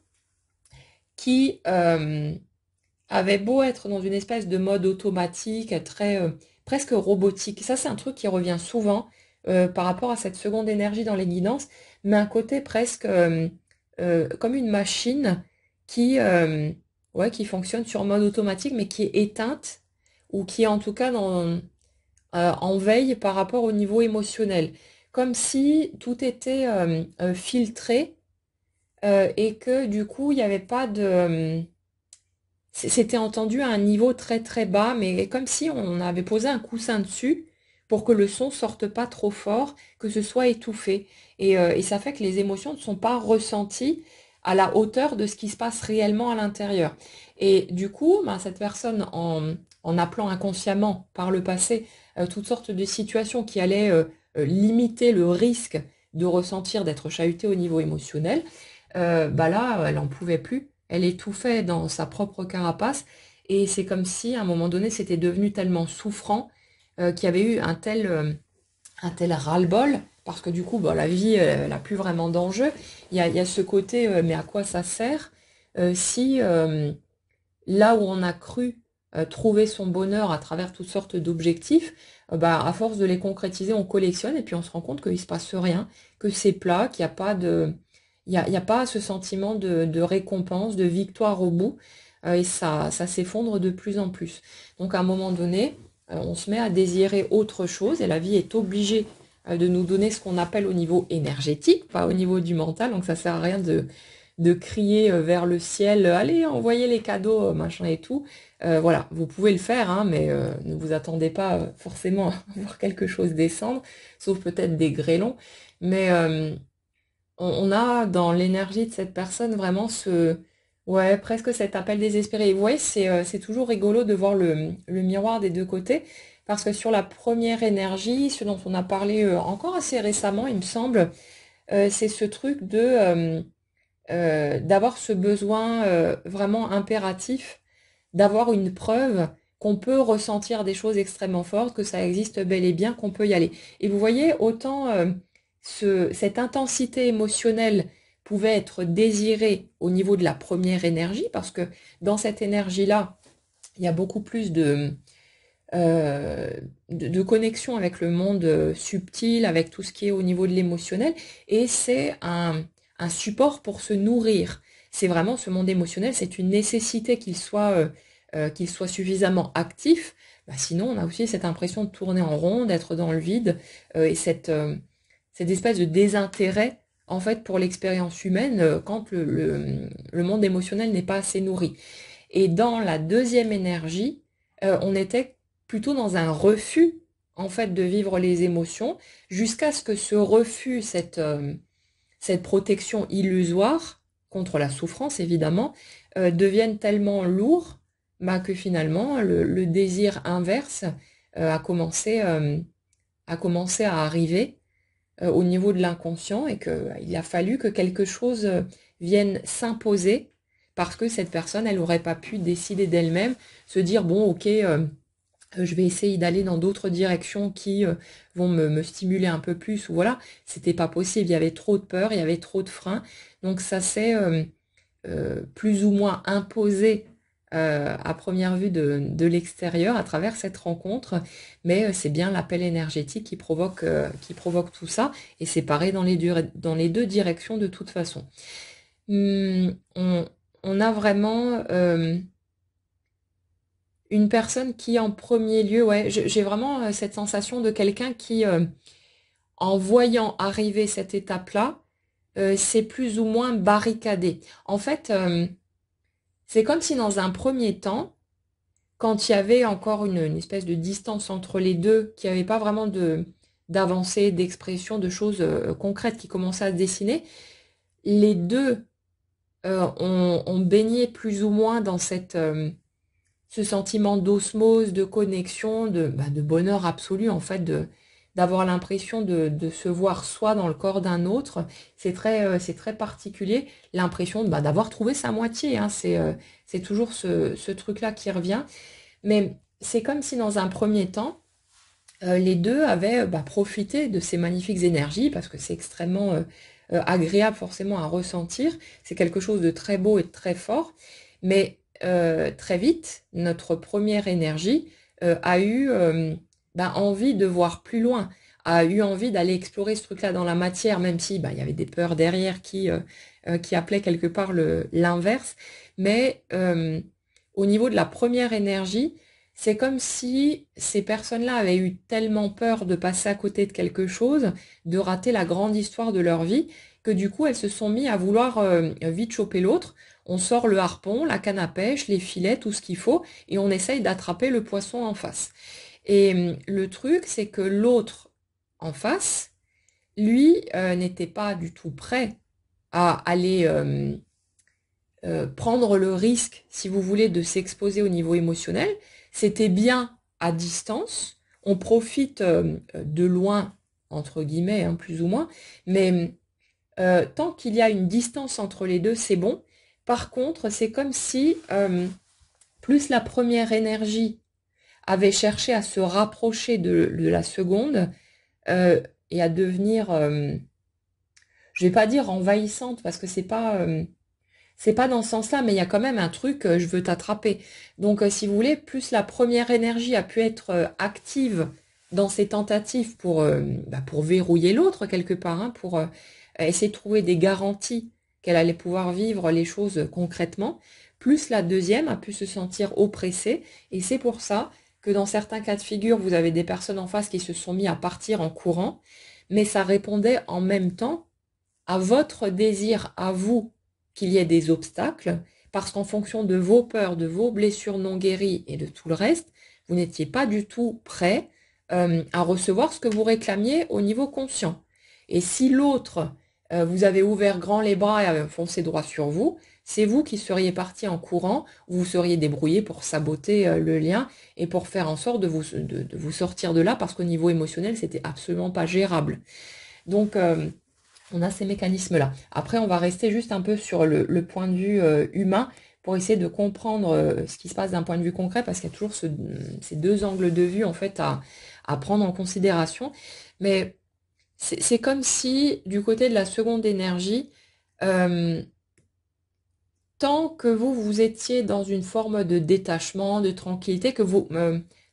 [SPEAKER 1] qui avait beau être dans une espèce de mode automatique, très presque robotique. Ça, c'est un truc qui revient souvent par rapport à cette seconde énergie dans les guidances, mais un côté presque comme une machine qui, ouais, qui fonctionne sur mode automatique, mais qui est éteinte, ou qui est en tout cas en veille par rapport au niveau émotionnel. Comme si tout était filtré et que du coup, il n'y avait pas de... C'était entendu à un niveau très très bas, mais comme si on avait posé un coussin dessus pour que le son sorte pas trop fort, que ce soit étouffé. Et ça fait que les émotions ne sont pas ressenties à la hauteur de ce qui se passe réellement à l'intérieur. Et du coup, ben, cette personne, en appelant inconsciemment par le passé toutes sortes de situations qui allaient limiter le risque de ressentir d'être chahutée au niveau émotionnel, bah là, elle en pouvait plus. Elle étouffait dans sa propre carapace et c'est comme si à un moment donné c'était devenu tellement souffrant qu'il y avait eu un tel ras-le-bol parce que du coup bah, la vie elle n'a plus vraiment d'enjeu. Il y a ce côté mais à quoi ça sert si là où on a cru trouver son bonheur à travers toutes sortes d'objectifs, bah, à force de les concrétiser, on collectionne et puis on se rend compte qu'il ne se passe rien, que c'est plat, qu'il n'y a pas de, il y a pas ce sentiment de récompense, de victoire au bout, et ça s'effondre de plus en plus. Donc à un moment donné, on se met à désirer autre chose et la vie est obligée de nous donner ce qu'on appelle au niveau énergétique, pas au niveau du mental, donc ça sert à rien de crier vers le ciel, allez, envoyez les cadeaux, machin et tout. Voilà, vous pouvez le faire, hein, mais ne vous attendez pas forcément à voir quelque chose descendre, sauf peut-être des grêlons. Mais on a dans l'énergie de cette personne vraiment ouais, presque cet appel désespéré. Et vous voyez, c'est toujours rigolo de voir le miroir des deux côtés, parce que sur la première énergie, ce dont on a parlé encore assez récemment, il me semble, c'est ce truc d'avoir ce besoin vraiment impératif, d'avoir une preuve qu'on peut ressentir des choses extrêmement fortes, que ça existe bel et bien, qu'on peut y aller. Et vous voyez, autant cette intensité émotionnelle pouvait être désirée au niveau de la première énergie, parce que dans cette énergie-là, il y a beaucoup plus euh, de connexion avec le monde subtil, avec tout ce qui est au niveau de l'émotionnel, et c'est un support pour se nourrir. C'est vraiment ce monde émotionnel, c'est une nécessité qu'il soit suffisamment actif. Bah, sinon, on a aussi cette impression de tourner en rond, d'être dans le vide, et cette espèce de désintérêt en fait pour l'expérience humaine quand le monde émotionnel n'est pas assez nourri. Et dans la deuxième énergie, on était plutôt dans un refus en fait de vivre les émotions jusqu'à ce que ce refus, cette protection illusoire contre la souffrance évidemment, devienne tellement lourd bah, que finalement le désir inverse a commencé à arriver au niveau de l'inconscient et qu'il a fallu que quelque chose vienne s'imposer parce que cette personne, elle n'aurait pas pu décider d'elle-même, se dire, bon, ok, je vais essayer d'aller dans d'autres directions qui vont me stimuler un peu plus, ou voilà, c'était pas possible, il y avait trop de peur, il y avait trop de freins, donc ça s'est plus ou moins imposé à première vue de l'extérieur à travers cette rencontre, mais c'est bien l'appel énergétique qui provoque tout ça, et c'est pareil dans les deux directions de toute façon. On a vraiment une personne qui en premier lieu, ouais, j'ai vraiment cette sensation de quelqu'un qui, en voyant arriver cette étape-là, s'est plus ou moins barricadé. En fait, c'est comme si dans un premier temps, quand il y avait encore une espèce de distance entre les deux, qu'il n'y avait pas vraiment d'avancée, d'expression, de choses concrètes qui commençaient à se dessiner, les deux ont baigné plus ou moins dans ce sentiment d'osmose, de connexion, de bonheur absolu, en fait, d'avoir l'impression de se voir soi dans le corps d'un autre. C'est très particulier, l'impression d'avoir trouvé sa moitié, hein. C'est toujours ce truc-là qui revient. Mais c'est comme si dans un premier temps, les deux avaient profité de ces magnifiques énergies, parce que c'est extrêmement agréable forcément à ressentir. C'est quelque chose de très beau et de très fort. Mais très vite, notre première énergie a eu envie de voir plus loin, a eu envie d'aller explorer ce truc-là dans la matière, même si il y avait des peurs derrière qui appelaient quelque part l'inverse. Mais au niveau de la première énergie, c'est comme si ces personnes-là avaient eu tellement peur de passer à côté de quelque chose, de rater la grande histoire de leur vie, que du coup elles se sont mis à vouloir vite choper l'autre. On sort le harpon, la canne à pêche, les filets, tout ce qu'il faut, et on essaye d'attraper le poisson en face. Et le truc, c'est que l'autre en face, lui, n'était pas du tout prêt à aller prendre le risque, si vous voulez, de s'exposer au niveau émotionnel. C'était bien à distance, on profite de loin, entre guillemets, hein, plus ou moins, mais tant qu'il y a une distance entre les deux, c'est bon. Par contre, c'est comme si plus la première énergie avait cherché à se rapprocher de la seconde et à devenir, je vais pas dire envahissante parce que c'est pas dans ce sens-là, mais il y a quand même un truc, je veux t'attraper. Donc, si vous voulez, plus la première énergie a pu être active dans ses tentatives pour verrouiller l'autre quelque part, hein, pour essayer de trouver des garanties qu'elle allait pouvoir vivre les choses concrètement, plus la deuxième a pu se sentir oppressée. Et c'est pour ça que dans certains cas de figure, vous avez des personnes en face qui se sont mis à partir en courant, mais ça répondait en même temps à votre désir, à vous, qu'il y ait des obstacles, parce qu'en fonction de vos peurs, de vos blessures non guéries et de tout le reste, vous n'étiez pas du tout prêt à recevoir ce que vous réclamiez au niveau conscient. Et si l'autre, vous avez ouvert grand les bras et avait foncé droit sur vous, c'est vous qui seriez parti en courant, ou vous seriez débrouillé pour saboter le lien et pour faire en sorte de vous sortir de là, parce qu'au niveau émotionnel, c'était absolument pas gérable. Donc, on a ces mécanismes-là. Après, on va rester juste un peu sur le point de vue humain pour essayer de comprendre ce qui se passe d'un point de vue concret, parce qu'il y a toujours ces deux angles de vue en fait à prendre en considération. Mais c'est comme si du côté de la seconde énergie, tant que vous étiez dans une forme de détachement, de tranquillité, que vous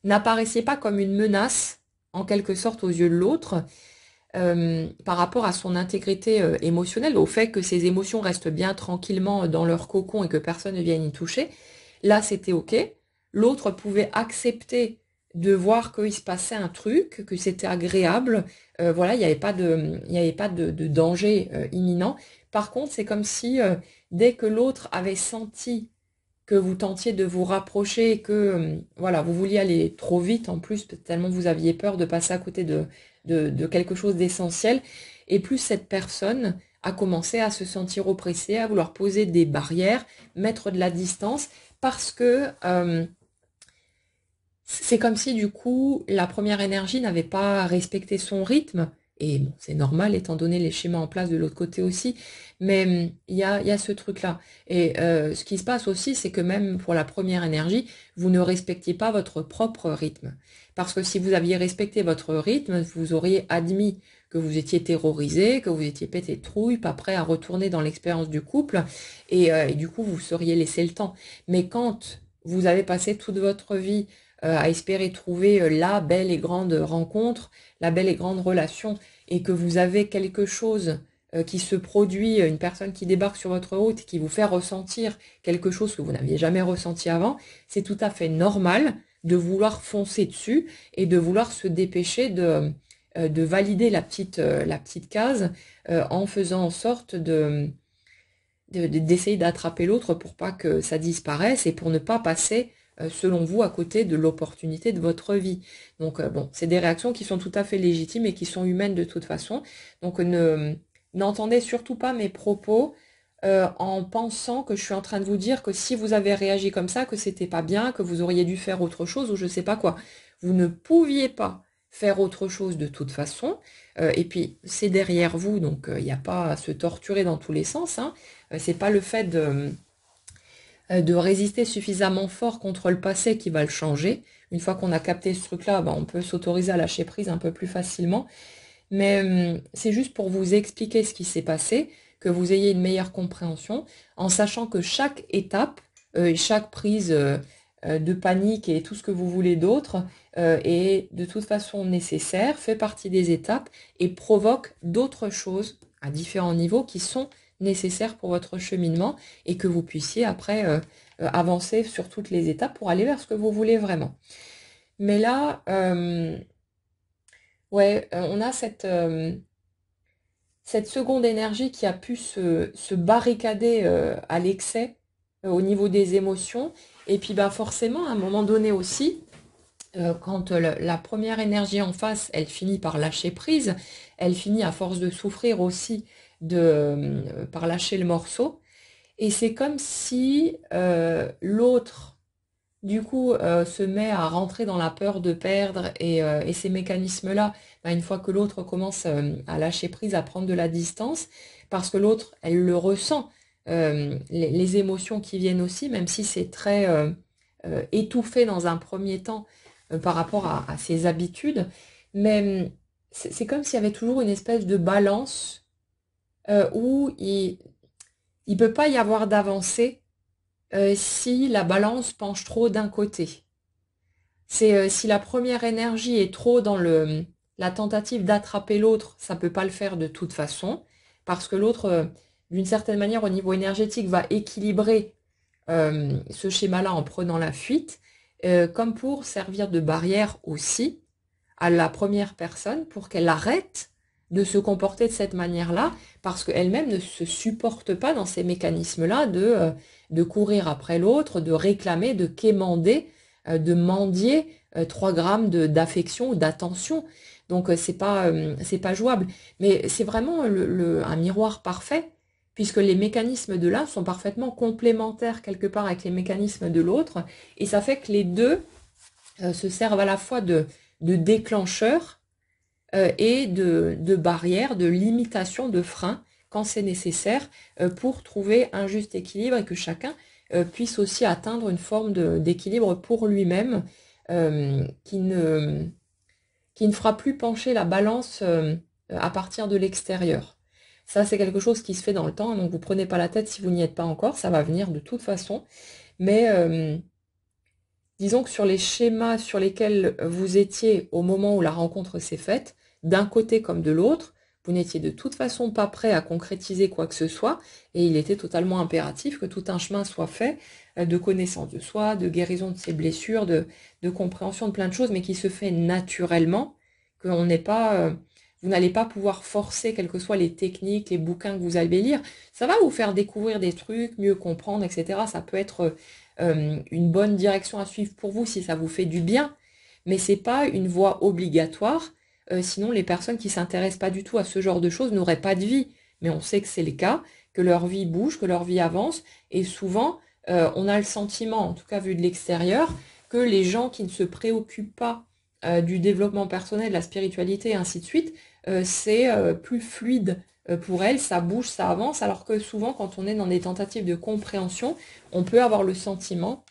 [SPEAKER 1] n'apparaissiez pas comme une menace en quelque sorte aux yeux de l'autre, par rapport à son intégrité émotionnelle, au fait que ses émotions restent bien tranquillement dans leur cocon et que personne ne vienne y toucher, là c'était ok. L'autre pouvait accepter de voir qu'il se passait un truc, que c'était agréable. Voilà, il n'y avait pas de danger imminent. Par contre, c'est comme si dès que l'autre avait senti que vous tentiez de vous rapprocher et que voilà, vous vouliez aller trop vite en plus, tellement vous aviez peur de passer à côté de quelque chose d'essentiel, et plus cette personne a commencé à se sentir oppressée, à vouloir poser des barrières, mettre de la distance, parce que c'est comme si du coup la première énergie n'avait pas respecté son rythme. Et bon, c'est normal étant donné les schémas en place de l'autre côté aussi, mais il y a ce truc-là. Et ce qui se passe aussi, c'est que même pour la première énergie, vous ne respectiez pas votre propre rythme. Parce que si vous aviez respecté votre rythme, vous auriez admis que vous étiez terrorisé, que vous étiez pété de trouille, pas prêt à retourner dans l'expérience du couple, et du coup vous seriez laissé le temps. Mais quand vous avez passé toute votre vie à espérer trouver la belle et grande rencontre, la belle et grande relation, et que vous avez quelque chose qui se produit, une personne qui débarque sur votre route, qui vous fait ressentir quelque chose que vous n'aviez jamais ressenti avant, c'est tout à fait normal de vouloir foncer dessus et de vouloir se dépêcher de valider la petite case en faisant en sorte d'essayer d'attraper l'autre pour pas que ça disparaisse et pour ne pas passer selon vous, à côté de l'opportunité de votre vie. Donc, bon, c'est des réactions qui sont tout à fait légitimes et qui sont humaines de toute façon. Donc, n'entendez surtout pas mes propos en pensant que je suis en train de vous dire que si vous avez réagi comme ça, que c'était pas bien, que vous auriez dû faire autre chose ou je sais pas quoi. Vous ne pouviez pas faire autre chose de toute façon. Et puis, c'est derrière vous, donc il n'y a pas à se torturer dans tous les sens. Hein. C'est pas le fait de résister suffisamment fort contre le passé qui va le changer. Une fois qu'on a capté ce truc-là, on peut s'autoriser à lâcher prise un peu plus facilement. Mais c'est juste pour vous expliquer ce qui s'est passé, que vous ayez une meilleure compréhension, en sachant que chaque étape, chaque prise de panique et tout ce que vous voulez d'autre est de toute façon nécessaire, fait partie des étapes et provoque d'autres choses à différents niveaux qui sont nécessaires pour votre cheminement et que vous puissiez après avancer sur toutes les étapes pour aller vers ce que vous voulez vraiment. Mais là, ouais, on a cette seconde énergie qui a pu se barricader à l'excès au niveau des émotions. Et puis forcément, à un moment donné aussi, quand la première énergie en face, elle finit par lâcher prise, elle finit à force de souffrir aussi par lâcher le morceau. Et c'est comme si l'autre, du coup, se met à rentrer dans la peur de perdre et ces mécanismes-là, une fois que l'autre commence à lâcher prise, à prendre de la distance, parce que l'autre, elle le ressent, les émotions qui viennent aussi, même si c'est très étouffé dans un premier temps par rapport à ses habitudes, mais c'est comme s'il y avait toujours une espèce de balance où il ne peut pas y avoir d'avancée si la balance penche trop d'un côté. C'est si la première énergie est trop dans la tentative d'attraper l'autre, ça ne peut pas le faire de toute façon, parce que l'autre, d'une certaine manière, au niveau énergétique, va équilibrer ce schéma-là en prenant la fuite, comme pour servir de barrière aussi à la première personne pour qu'elle arrête de se comporter de cette manière-là, parce qu'elle-même ne se supporte pas dans ces mécanismes-là de courir après l'autre, de réclamer, de quémander, de mendier 3 grammes d'affection ou d'attention. Donc c'est pas jouable. Mais c'est vraiment un miroir parfait, puisque les mécanismes de l'un sont parfaitement complémentaires quelque part avec les mécanismes de l'autre, et ça fait que les deux se servent à la fois de déclencheurs et de barrières, de limitations, de freins quand c'est nécessaire pour trouver un juste équilibre et que chacun puisse aussi atteindre une forme d'équilibre pour lui-même qui ne fera plus pencher la balance à partir de l'extérieur. Ça, c'est quelque chose qui se fait dans le temps, donc vous prenez pas la tête si vous n'y êtes pas encore, ça va venir de toute façon. Mais disons que sur les schémas sur lesquels vous étiez au moment où la rencontre s'est faite, d'un côté comme de l'autre, vous n'étiez de toute façon pas prêt à concrétiser quoi que ce soit, et il était totalement impératif que tout un chemin soit fait de connaissance de soi, de guérison de ses blessures, de compréhension de plein de choses, mais qui se fait naturellement, qu'on n'est pas, vous n'allez pas pouvoir forcer, quelles que soient les techniques, les bouquins que vous allez lire. Ça va vous faire découvrir des trucs, mieux comprendre, etc. Ça peut être une bonne direction à suivre pour vous si ça vous fait du bien, mais c'est pas une voie obligatoire. Sinon, les personnes qui s'intéressent pas du tout à ce genre de choses n'auraient pas de vie. Mais on sait que c'est le cas, que leur vie bouge, que leur vie avance, et souvent, on a le sentiment, en tout cas vu de l'extérieur, que les gens qui ne se préoccupent pas du développement personnel, de la spiritualité, et ainsi de suite, c'est plus fluide pour elles, ça bouge, ça avance, alors que souvent, quand on est dans des tentatives de compréhension, on peut avoir le sentiment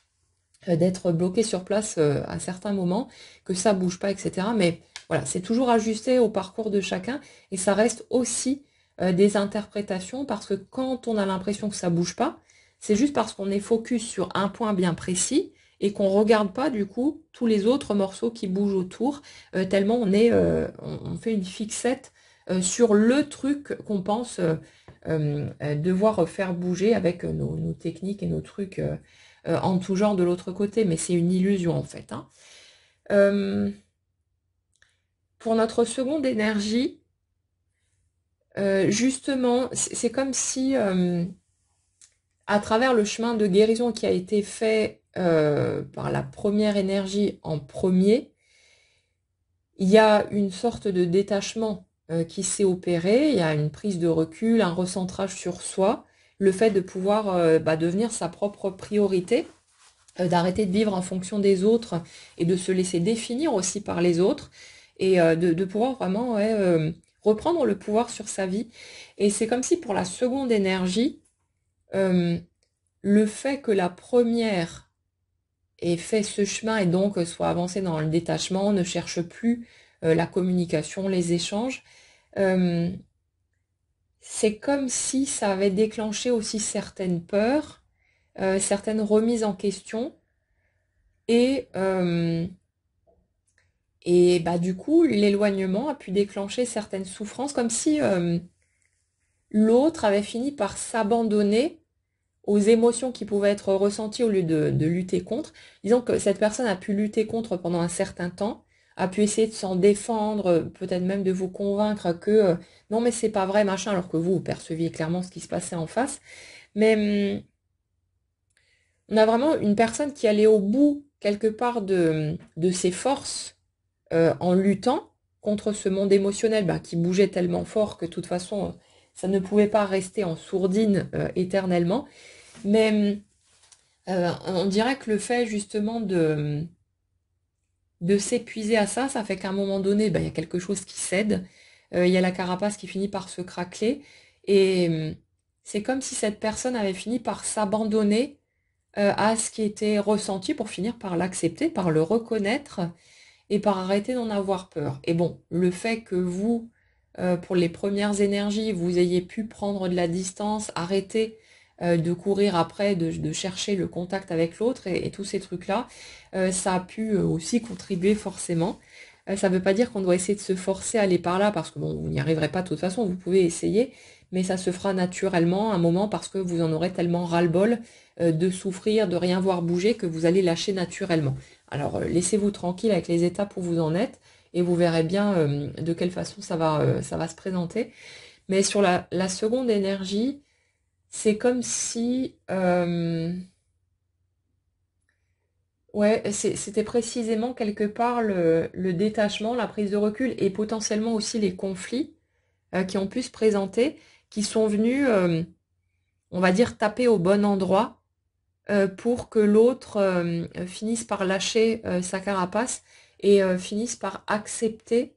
[SPEAKER 1] d'être bloqué sur place à certains moments, que ça bouge pas, etc. Mais voilà, c'est toujours ajusté au parcours de chacun et ça reste aussi des interprétations parce que quand on a l'impression que ça bouge pas, c'est juste parce qu'on est focus sur un point bien précis et qu'on regarde pas du coup tous les autres morceaux qui bougent autour, tellement on fait une fixette sur le truc qu'on pense devoir faire bouger avec nos techniques et nos trucs en tout genre de l'autre côté, mais c'est une illusion en fait. Hein. Pour notre seconde énergie, justement, c'est comme si à travers le chemin de guérison qui a été fait par la première énergie en premier, il y a une sorte de détachement qui s'est opéré, il y a une prise de recul, un recentrage sur soi, le fait de pouvoir devenir sa propre priorité, d'arrêter de vivre en fonction des autres et de se laisser définir aussi par les autres et de pouvoir vraiment reprendre le pouvoir sur sa vie. Et c'est comme si pour la seconde énergie, euh, le fait que la première ait fait ce chemin et donc soit avancée dans le détachement, ne cherche plus la communication, les échanges, euh, c'est comme si ça avait déclenché aussi certaines peurs, certaines remises en question et, du coup l'éloignement a pu déclencher certaines souffrances comme si l'autre avait fini par s'abandonner aux émotions qui pouvaient être ressenties au lieu de lutter contre. Disons que cette personne a pu lutter contre pendant un certain temps, a pu essayer de s'en défendre, peut-être même de vous convaincre que non mais c'est pas vrai machin, alors que vous perceviez clairement ce qui se passait en face. Mais on a vraiment une personne qui allait au bout quelque part de ses forces en luttant contre ce monde émotionnel qui bougeait tellement fort que de toute façon ça ne pouvait pas rester en sourdine éternellement. Mais on dirait que le fait justement de s'épuiser à ça, ça fait qu'à un moment donné, il y a quelque chose qui cède, il y a la carapace qui finit par se craqueler, et c'est comme si cette personne avait fini par s'abandonner à ce qui était ressenti pour finir par l'accepter, par le reconnaître et par arrêter d'en avoir peur. Et bon, le fait que vous, pour les premières énergies, vous ayez pu prendre de la distance, arrêter de courir après, de chercher le contact avec l'autre et tous ces trucs-là, ça a pu aussi contribuer forcément. Ça ne veut pas dire qu'on doit essayer de se forcer à aller par là, parce que bon, vous n'y arriverez pas de toute façon, vous pouvez essayer, mais ça se fera naturellement un moment parce que vous en aurez tellement ras-le-bol de souffrir, de rien voir bouger, que vous allez lâcher naturellement. Alors laissez-vous tranquille avec les étapes où vous en êtes et vous verrez bien de quelle façon ça va se présenter. Mais sur la seconde énergie, c'est comme si c'était précisément quelque part le détachement, la prise de recul et potentiellement aussi les conflits qui ont pu se présenter, qui sont venus, on va dire, taper au bon endroit pour que l'autre finisse par lâcher sa carapace et finisse par accepter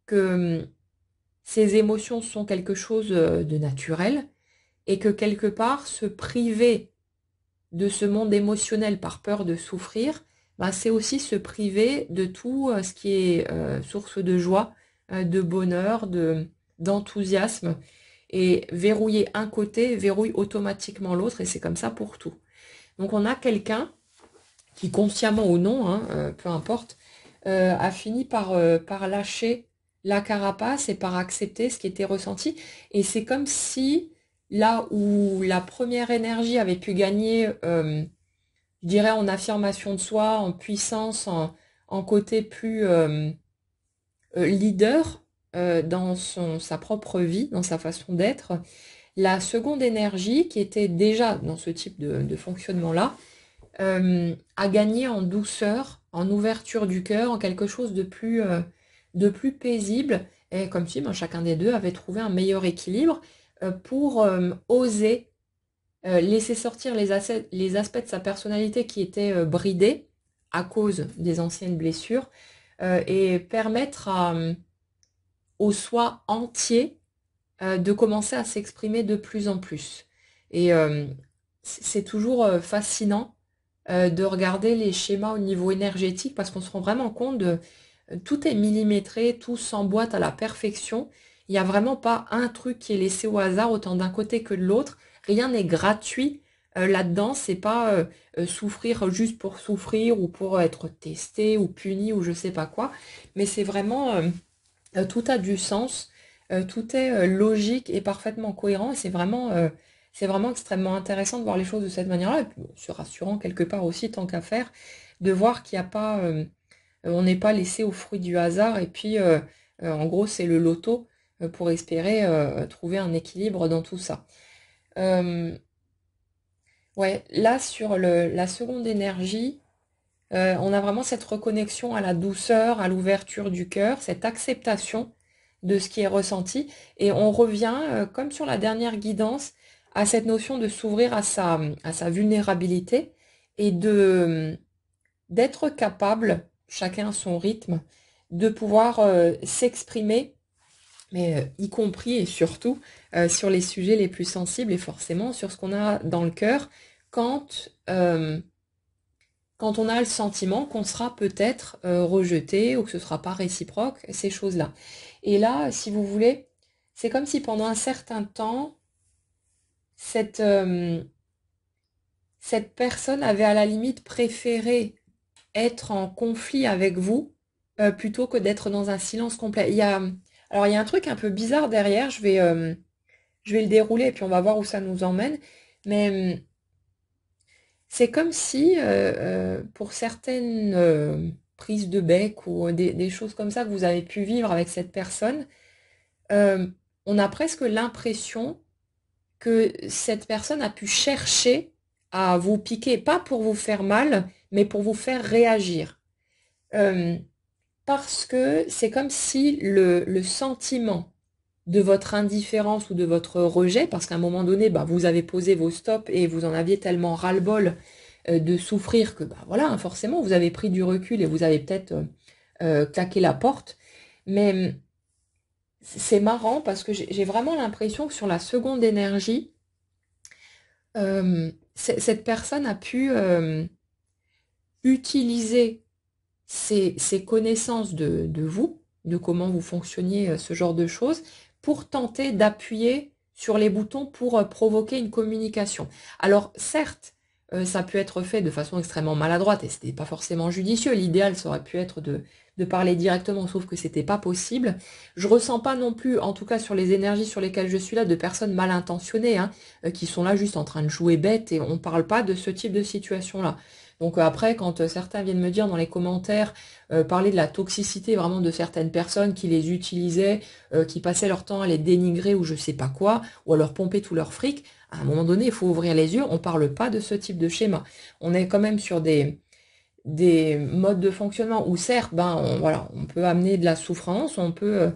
[SPEAKER 1] que ses émotions sont quelque chose de naturel et que quelque part se priver de ce monde émotionnel par peur de souffrir, c'est aussi se priver de tout ce qui est source de joie, de bonheur, d'enthousiasme. Et verrouiller un côté verrouille automatiquement l'autre et c'est comme ça pour tout. Donc on a quelqu'un qui, consciemment ou non, hein, peu importe, a fini par lâcher la carapace et par accepter ce qui était ressenti. Et c'est comme si là où la première énergie avait pu gagner, je dirais, en affirmation de soi, en puissance, en côté plus leader dans sa propre vie, dans sa façon d'être, la seconde énergie, qui était déjà dans ce type de fonctionnement-là, à gagner en douceur, en ouverture du cœur, en quelque chose de plus paisible, et comme si chacun des deux avait trouvé un meilleur équilibre pour oser laisser sortir les aspects de sa personnalité qui étaient bridés à cause des anciennes blessures et permettre au soi entier de commencer à s'exprimer de plus en plus. Et c'est toujours fascinant de regarder les schémas au niveau énergétique parce qu'on se rend vraiment compte de tout est millimétré, tout s'emboîte à la perfection. Il n'y a vraiment pas un truc qui est laissé au hasard autant d'un côté que de l'autre. Rien n'est gratuit là-dedans. C'est pas souffrir juste pour souffrir ou pour être testé ou puni ou je sais pas quoi. Mais c'est vraiment tout a du sens, tout est logique et parfaitement cohérent. Et c'est vraiment extrêmement intéressant de voir les choses de cette manière-là. Et puis, bon, c'est rassurant quelque part aussi, tant qu'à faire, de voir qu'il n'y a pas, on n'est pas laissé au fruit du hasard. Et puis, en gros, c'est le loto pour espérer trouver un équilibre dans tout ça. Euh, Ouais, là sur la seconde énergie, on a vraiment cette reconnexion à la douceur, à l'ouverture du cœur, cette acceptation de ce qui est ressenti. Et on revient, comme sur la dernière guidance, à cette notion de s'ouvrir à sa vulnérabilité et d'être capable, chacun à son rythme, de pouvoir s'exprimer, mais y compris et surtout sur les sujets les plus sensibles et forcément sur ce qu'on a dans le cœur quand, quand on a le sentiment qu'on sera peut-être rejeté ou que ce ne sera pas réciproque, ces choses-là. Et là, si vous voulez, c'est comme si pendant un certain temps, cette, cette personne avait à la limite préféré être en conflit avec vous plutôt que d'être dans un silence complet. Alors il y a un truc un peu bizarre derrière, je vais le dérouler et puis on va voir où ça nous emmène. Mais c'est comme si, pour certaines prises de bec ou des choses comme ça que vous avez pu vivre avec cette personne, euh, on a presque l'impression que cette personne a pu chercher à vous piquer, pas pour vous faire mal, mais pour vous faire réagir. Euh, Parce que c'est comme si le sentiment de votre indifférence ou de votre rejet, parce qu'à un moment donné, bah, vous avez posé vos stops et vous en aviez tellement ras-le-bol de souffrir que bah, voilà, hein, forcément, vous avez pris du recul et vous avez peut-être claqué la porte. Mais c'est marrant parce que j'ai vraiment l'impression que sur la seconde énergie, cette personne a pu utiliser ses connaissances de vous, de comment vous fonctionniez, ce genre de choses, pour tenter d'appuyer sur les boutons pour provoquer une communication. Alors certes, ça peut être fait de façon extrêmement maladroite et c'était pas forcément judicieux. L'idéal, ça aurait pu être de parler directement, sauf que c'était pas possible. Je ressens pas non plus, en tout cas sur les énergies sur lesquelles je suis là, de personnes mal intentionnées, hein, qui sont là juste en train de jouer bête et on parle pas de ce type de situation-là. Donc après, quand certains viennent me dire dans les commentaires, parler de la toxicité vraiment de certaines personnes qui les utilisaient, qui passaient leur temps à les dénigrer ou je sais pas quoi, ou à leur pomper tout leur fric, à un moment donné, il faut ouvrir les yeux, on parle pas de ce type de schéma. On est quand même sur des modes de fonctionnement où certes, ben, voilà, on peut amener de la souffrance, on peut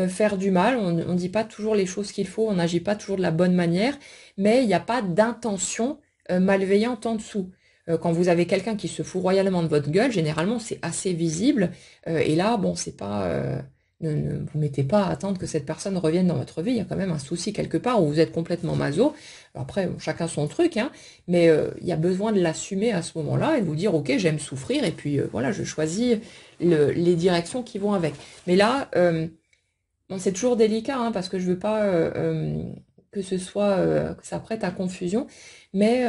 [SPEAKER 1] faire du mal, on ne dit pas toujours les choses qu'il faut, on n'agit pas toujours de la bonne manière, mais il n'y a pas d'intention malveillante en dessous. Quand vous avez quelqu'un qui se fout royalement de votre gueule, généralement c'est assez visible, et là, bon, c'est pas... ne vous mettez pas à attendre que cette personne revienne dans votre vie, il y a quand même un souci quelque part où vous êtes complètement maso. Après, bon, chacun son truc, hein, mais il y a besoin de l'assumer à ce moment-là et de vous dire, ok, j'aime souffrir et puis voilà, je choisis les directions qui vont avec. Mais là, bon, c'est toujours délicat hein, parce que je veux pas que ce soit que ça prête à confusion, mais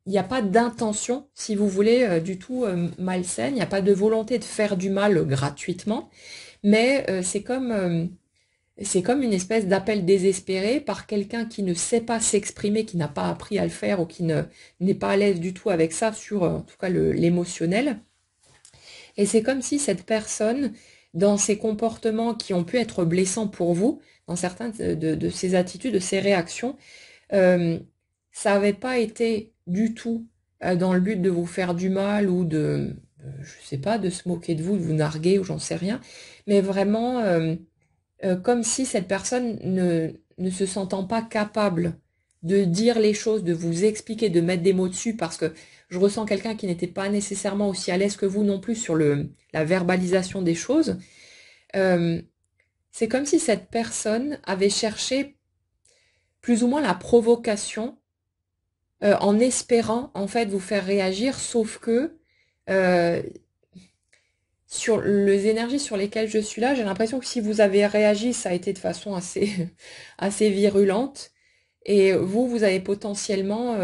[SPEAKER 1] il n'y a pas d'intention, si vous voulez, du tout malsaine. Il n'y a pas de volonté de faire du mal gratuitement, mais c'est comme une espèce d'appel désespéré par quelqu'un qui ne sait pas s'exprimer, qui n'a pas appris à le faire ou qui n'est pas à l'aise du tout avec ça sur, en tout cas, l'émotionnel. Et c'est comme si cette personne, dans ses comportements qui ont pu être blessants pour vous, dans certaines de ses attitudes, de ses réactions, euh, ça n'avait pas été du tout dans le but de vous faire du mal ou je sais pas, de se moquer de vous, de vous narguer ou j'en sais rien, mais vraiment comme si cette personne ne se sentant pas capable de dire les choses, de vous expliquer, de mettre des mots dessus, parce que je ressens quelqu'un qui n'était pas nécessairement aussi à l'aise que vous non plus sur la verbalisation des choses. Euh, c'est comme si cette personne avait cherché plus ou moins la provocation en espérant en fait vous faire réagir, sauf que euh, sur les énergies sur lesquelles je suis là, j'ai l'impression que si vous avez réagi, ça a été de façon assez, assez virulente. Et vous, vous avez potentiellement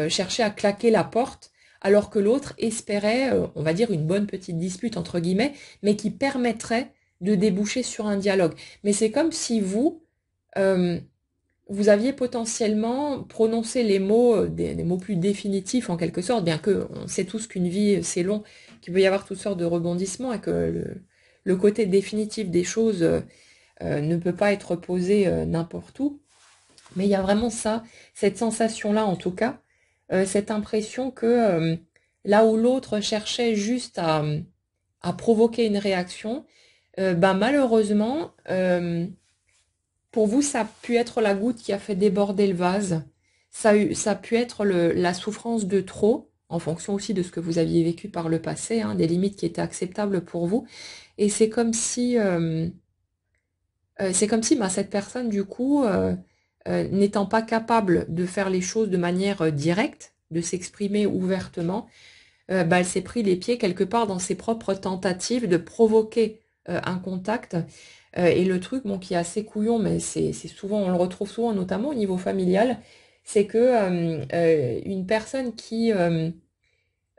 [SPEAKER 1] cherché à claquer la porte, alors que l'autre espérait, on va dire, une bonne petite dispute, entre guillemets, mais qui permettrait de déboucher sur un dialogue. Mais c'est comme si vous, euh, vous aviez potentiellement prononcé les mots, des mots plus définitifs en quelque sorte, bien que on sait tous qu'une vie c'est long, qu'il peut y avoir toutes sortes de rebondissements et que le côté définitif des choses ne peut pas être posé n'importe où. Mais il y a vraiment ça, cette sensation-là en tout cas, cette impression que là où l'autre cherchait juste à provoquer une réaction, bah, malheureusement, pour vous, ça a pu être la goutte qui a fait déborder le vase. Ça a pu être la souffrance de trop, en fonction aussi de ce que vous aviez vécu par le passé, hein, des limites qui étaient acceptables pour vous. Et c'est comme si bah, cette personne, du coup, n'étant pas capable de faire les choses de manière directe, de s'exprimer ouvertement, bah, elle s'est pris les pieds quelque part dans ses propres tentatives de provoquer un contact. Et le truc, bon, qui est assez couillon, mais c'est souvent, on le retrouve souvent, notamment au niveau familial, c'est que une personne qui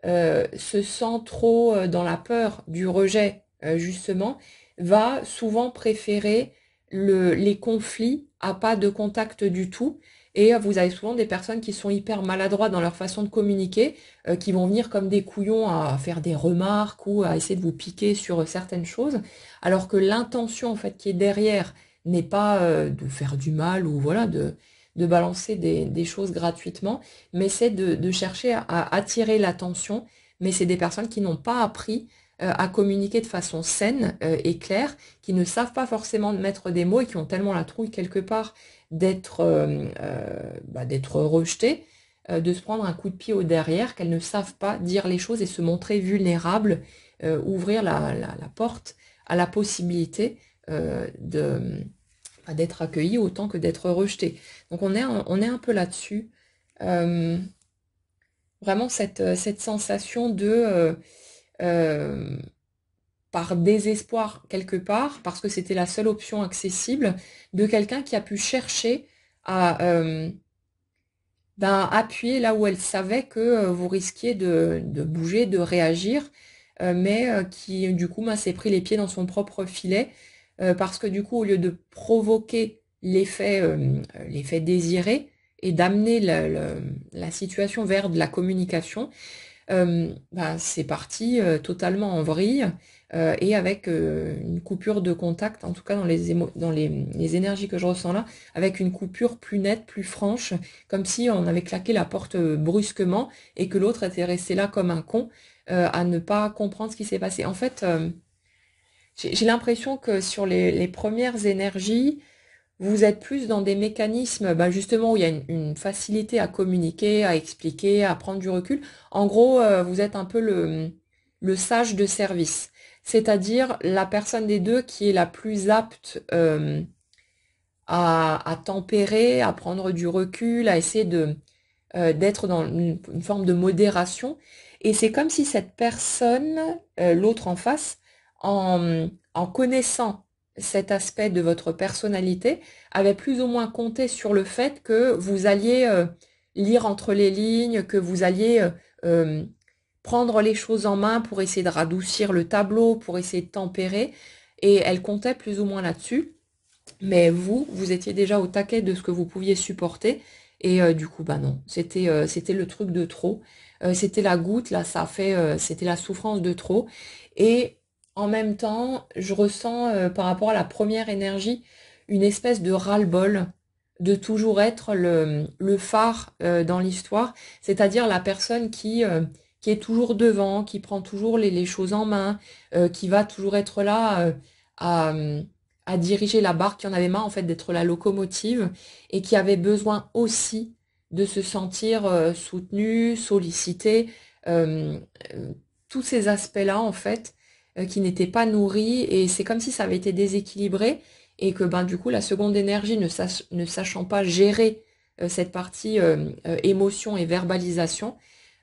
[SPEAKER 1] se sent trop dans la peur du rejet, justement, va souvent préférer les conflits à pas de contact du tout. Et vous avez souvent des personnes qui sont hyper maladroites dans leur façon de communiquer, qui vont venir comme des couillons à faire des remarques ou à essayer de vous piquer sur certaines choses, alors que l'intention en fait qui est derrière n'est pas de faire du mal ou voilà de balancer des choses gratuitement, mais c'est de chercher à attirer l'attention. Mais c'est des personnes qui n'ont pas appris à communiquer de façon saine et claire, qui ne savent pas forcément mettre des mots et qui ont tellement la trouille quelque part d'être rejetées, de se prendre un coup de pied au derrière, qu'elles ne savent pas dire les choses et se montrer vulnérables, ouvrir la porte à la possibilité d'être accueilli autant que d'être rejeté. Donc on est un peu là-dessus. Euh, Vraiment cette sensation euh, par désespoir quelque part, parce que c'était la seule option accessible, de quelqu'un qui a pu chercher à ben, appuyer là où elle savait que vous risquiez de bouger, de réagir, mais qui du coup ben, s'est pris les pieds dans son propre filet, parce que du coup, au lieu de provoquer l'effet désiré et d'amener la situation vers de la communication, bah, c'est parti totalement en vrille et avec une coupure de contact, en tout cas dans les énergies que je ressens là, avec une coupure plus nette, plus franche, comme si on avait claqué la porte brusquement et que l'autre était resté là comme un con à ne pas comprendre ce qui s'est passé. En fait, j'ai l'impression que sur les premières énergies, vous êtes plus dans des mécanismes, bah, justement, où il y a une facilité à communiquer, à expliquer, à prendre du recul. En gros, vous êtes un peu le sage de service, c'est-à-dire la personne des deux qui est la plus apte à tempérer, à prendre du recul, à essayer d'être dans une forme de modération. Et c'est comme si cette personne, l'autre en face, en connaissant cet aspect de votre personnalité, avait plus ou moins compté sur le fait que vous alliez lire entre les lignes, que vous alliez prendre les choses en main pour essayer de radoucir le tableau, pour essayer de tempérer. Et elle comptait plus ou moins là-dessus. Mais vous étiez déjà au taquet de ce que vous pouviez supporter. Et du coup, bah non, c'était le truc de trop. C'était la goutte, là, c'était la souffrance de trop. Et en même temps, je ressens par rapport à la première énergie une espèce de ras-le-bol de toujours être le phare dans l'histoire, c'est-à-dire la personne qui est toujours devant, qui prend toujours les choses en main, qui va toujours être là à à diriger la barque, qui en avait marre en fait d'être la locomotive et qui avait besoin aussi de se sentir soutenu, sollicité, euh, euh, tous ces aspects-là en fait qui n'étaient pas nourris et c'est comme si ça avait été déséquilibré et que ben du coup la seconde énergie ne sachant pas gérer cette partie émotion et verbalisation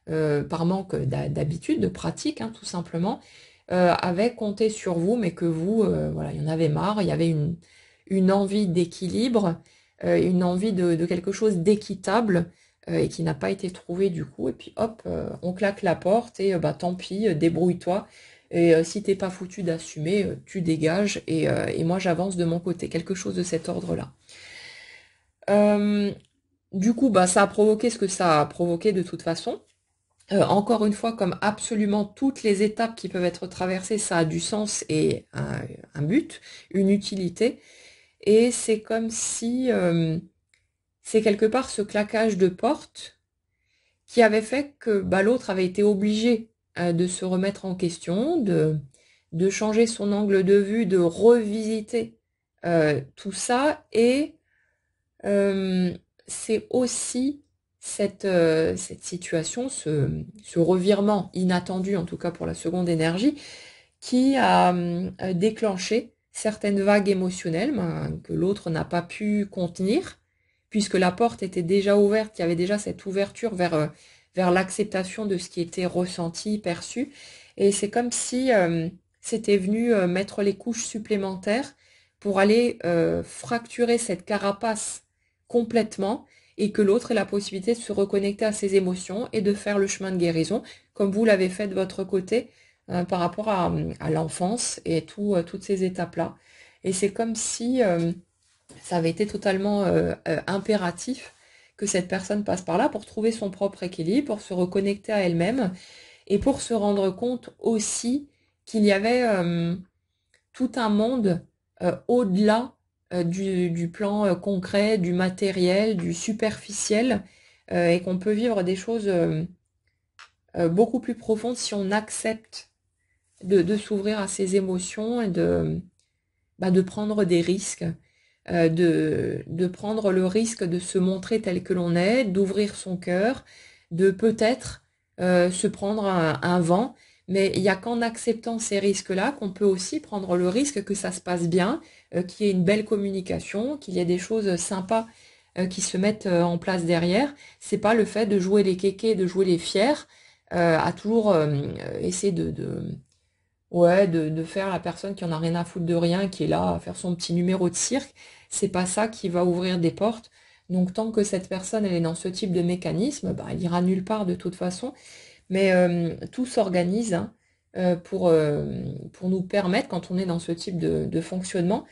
[SPEAKER 1] par manque d'habitude, de pratique hein, tout simplement, avait compté sur vous, mais que vous, voilà, il y en avait marre, il y avait une envie d'équilibre, une envie de quelque chose d'équitable, et qui n'a pas été trouvé du coup, et puis hop, on claque la porte, et bah tant pis, débrouille-toi, et si t'es pas foutu d'assumer, tu dégages, et moi j'avance de mon côté, quelque chose de cet ordre-là. Euh, du coup, bah, ça a provoqué ce que ça a provoqué de toute façon. Encore une fois, comme absolument toutes les étapes qui peuvent être traversées, ça a du sens et un but, une utilité. Et c'est comme si c'est quelque part ce claquage de porte qui avait fait que l'autre avait été obligé de se remettre en question, de changer son angle de vue, de revisiter tout ça. Et c'est aussi cette situation, ce revirement inattendu, en tout cas pour la seconde énergie, qui a déclenché certaines vagues émotionnelles que l'autre n'a pas pu contenir, puisque la porte était déjà ouverte, il y avait déjà cette ouverture vers l'acceptation de ce qui était ressenti, perçu. Et c'est comme si c'était venu mettre les couches supplémentaires pour aller fracturer cette carapace complètement et que l'autre ait la possibilité de se reconnecter à ses émotions et de faire le chemin de guérison, comme vous l'avez fait de votre côté par rapport à l'enfance et toutes ces étapes-là. Et c'est comme si ça avait été totalement impératif que cette personne passe par là pour trouver son propre équilibre, pour se reconnecter à elle-même et pour se rendre compte aussi qu'il y avait tout un monde au-delà du plan concret, du matériel, du superficiel, et qu'on peut vivre des choses beaucoup plus profondes si on accepte de s'ouvrir à ses émotions et de prendre des risques, de prendre le risque de se montrer tel que l'on est, d'ouvrir son cœur, de peut-être se prendre un vent. Mais il n'y a qu'en acceptant ces risques-là qu'on peut aussi prendre le risque que ça se passe bien, qu'il y ait une belle communication, qu'il y ait des choses sympas qui se mettent en place derrière. C'est pas le fait de jouer les kékés, de jouer les fiers, à toujours essayer ouais, de faire la personne qui en a rien à foutre de rien, qui est là à faire son petit numéro de cirque. C'est pas ça qui va ouvrir des portes. Donc tant que cette personne elle est dans ce type de mécanisme, elle ira nulle part de toute façon. Mais tout s'organise hein, pour nous permettre, quand on est dans ce type de fonctionnement,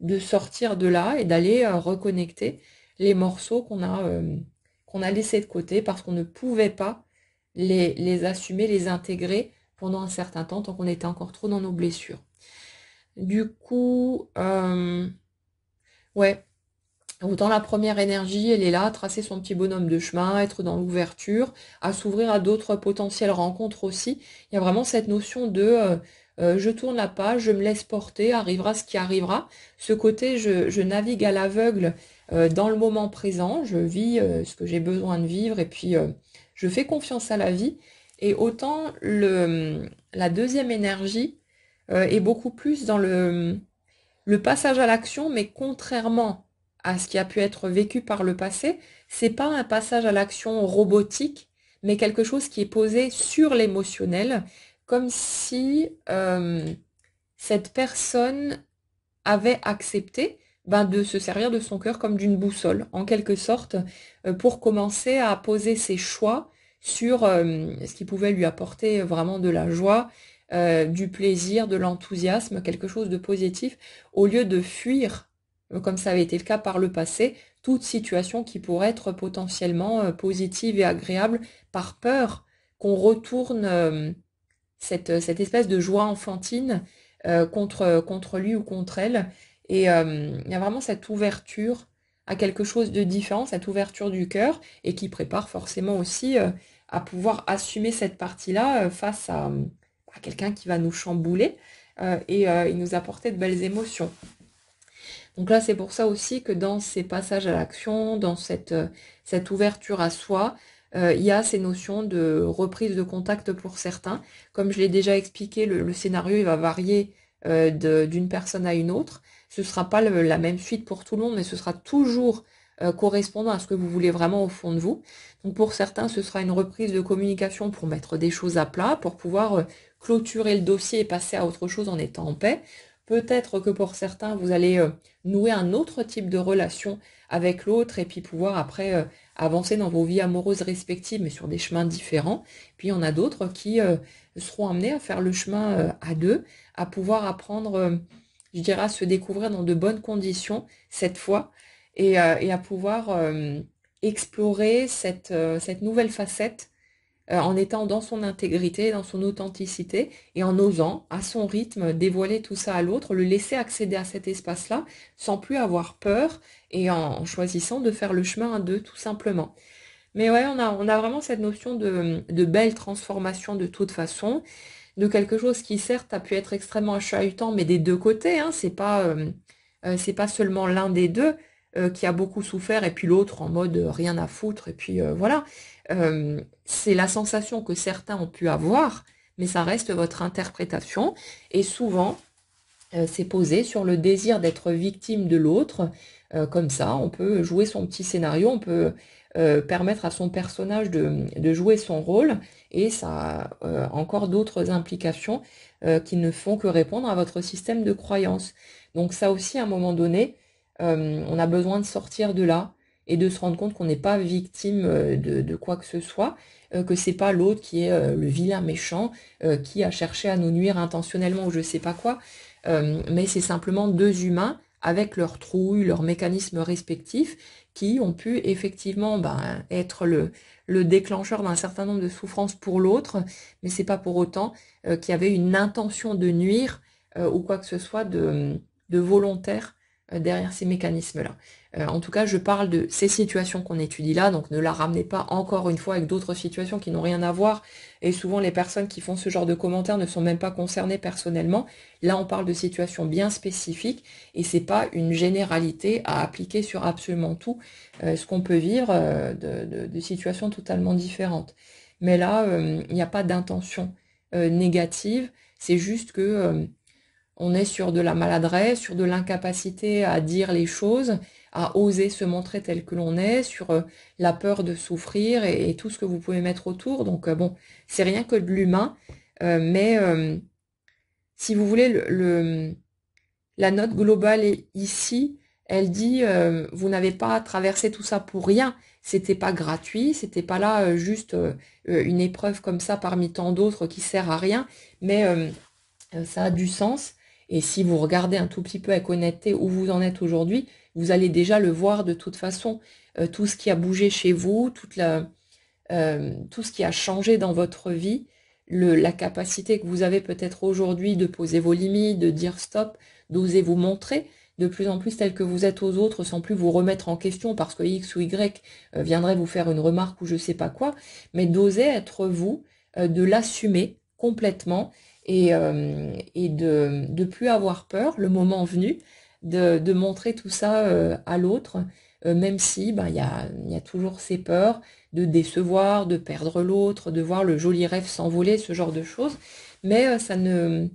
[SPEAKER 1] de sortir de là et d'aller reconnecter les morceaux qu'on a laissés de côté parce qu'on ne pouvait pas les assumer, les intégrer pendant un certain temps, tant qu'on était encore trop dans nos blessures. Du coup, ouais, autant la première énergie, elle est là, tracer son petit bonhomme de chemin, être dans l'ouverture, à s'ouvrir à d'autres potentielles rencontres aussi. Il y a vraiment cette notion de je tourne la page, je me laisse porter, arrivera ce qui arrivera. Ce côté, je navigue à l'aveugle dans le moment présent, je vis ce que j'ai besoin de vivre et puis je fais confiance à la vie. Et autant la deuxième énergie est beaucoup plus dans le passage à l'action, mais contrairement à ce qui a pu être vécu par le passé, c'est pas un passage à l'action robotique, mais quelque chose qui est posé sur l'émotionnel, comme si cette personne avait accepté de se servir de son cœur comme d'une boussole, en quelque sorte, pour commencer à poser ses choix sur ce qui pouvait lui apporter vraiment de la joie, du plaisir, de l'enthousiasme, quelque chose de positif, au lieu de fuir, comme ça avait été le cas par le passé, toute situation qui pourrait être potentiellement positive et agréable par peur qu'on retourne cette espèce de joie enfantine contre lui ou contre elle. Et il y a vraiment cette ouverture à quelque chose de différent, cette ouverture du cœur, et qui prépare forcément aussi à pouvoir assumer cette partie-là face à quelqu'un qui va nous chambouler et nous apporter de belles émotions. Donc là, c'est pour ça aussi que dans ces passages à l'action, dans cette ouverture à soi, il y a ces notions de reprise de contact pour certains. Comme je l'ai déjà expliqué, le scénario il va varier d'une personne à une autre. Ce ne sera pas la même suite pour tout le monde, mais ce sera toujours correspondant à ce que vous voulez vraiment au fond de vous. Donc pour certains, ce sera une reprise de communication pour mettre des choses à plat, pour pouvoir clôturer le dossier et passer à autre chose en étant en paix. Peut-être que pour certains, vous allez nouer un autre type de relation avec l'autre et puis pouvoir après avancer dans vos vies amoureuses respectives, mais sur des chemins différents. Puis il y en a d'autres qui seront amenés à faire le chemin à deux, à pouvoir apprendre, je dirais, à se découvrir dans de bonnes conditions cette fois et à pouvoir explorer cette nouvelle facette en étant dans son intégrité, dans son authenticité et en osant, à son rythme, dévoiler tout ça à l'autre, le laisser accéder à cet espace-là sans plus avoir peur et en choisissant de faire le chemin à deux, tout simplement. Mais ouais, on a vraiment cette notion de belle transformation de toute façon, de quelque chose qui certes a pu être extrêmement chahutant, mais des deux côtés, hein, c'est pas seulement l'un des deux qui a beaucoup souffert et puis l'autre en mode rien à foutre, et puis voilà. C'est la sensation que certains ont pu avoir, mais ça reste votre interprétation, et souvent, c'est posé sur le désir d'être victime de l'autre. Comme ça, on peut jouer son petit scénario, on peut permettre à son personnage de jouer son rôle, et ça a encore d'autres implications qui ne font que répondre à votre système de croyance. Donc ça aussi, à un moment donné, on a besoin de sortir de là et de se rendre compte qu'on n'est pas victime de quoi que ce soit, que c'est pas l'autre qui est le vilain méchant qui a cherché à nous nuire intentionnellement ou je sais pas quoi. Mais c'est simplement deux humains avec leurs trouilles, leurs mécanismes respectifs, qui ont pu effectivement être le déclencheur d'un certain nombre de souffrances pour l'autre, mais c'est pas pour autant qu'il y avait une intention de nuire ou quoi que ce soit de volontaire derrière ces mécanismes-là. En tout cas, je parle de ces situations qu'on étudie là, donc ne la ramenez pas encore une fois avec d'autres situations qui n'ont rien à voir, et souvent les personnes qui font ce genre de commentaires ne sont même pas concernées personnellement. Là, on parle de situations bien spécifiques, et c'est pas une généralité à appliquer sur absolument tout ce qu'on peut vivre de situations totalement différentes. Mais là, il n'y a pas d'intention négative, c'est juste que on est sur de la maladresse, sur de l'incapacité à dire les choses, à oser se montrer tel que l'on est, sur la peur de souffrir et tout ce que vous pouvez mettre autour. Donc bon, c'est rien que de l'humain, mais si vous voulez, la note globale est ici, elle dit vous n'avez pas traversé tout ça pour rien. C'était pas gratuit, c'était pas là juste une épreuve comme ça parmi tant d'autres qui sert à rien, mais ça a du sens. Et si vous regardez un tout petit peu avec honnêteté où vous en êtes aujourd'hui, vous allez déjà le voir de toute façon. Tout ce qui a bougé chez vous, tout ce qui a changé dans votre vie, la capacité que vous avez peut-être aujourd'hui de poser vos limites, de dire stop, d'oser vous montrer de plus en plus tel que vous êtes aux autres sans plus vous remettre en question parce que X ou Y viendrait vous faire une remarque ou je sais pas quoi, mais d'oser être vous, de l'assumer complètement et de plus avoir peur le moment venu de montrer tout ça à l'autre, même si il y a toujours ces peurs de décevoir, de perdre l'autre, de voir le joli rêve s'envoler, ce genre de choses. Mais ça ne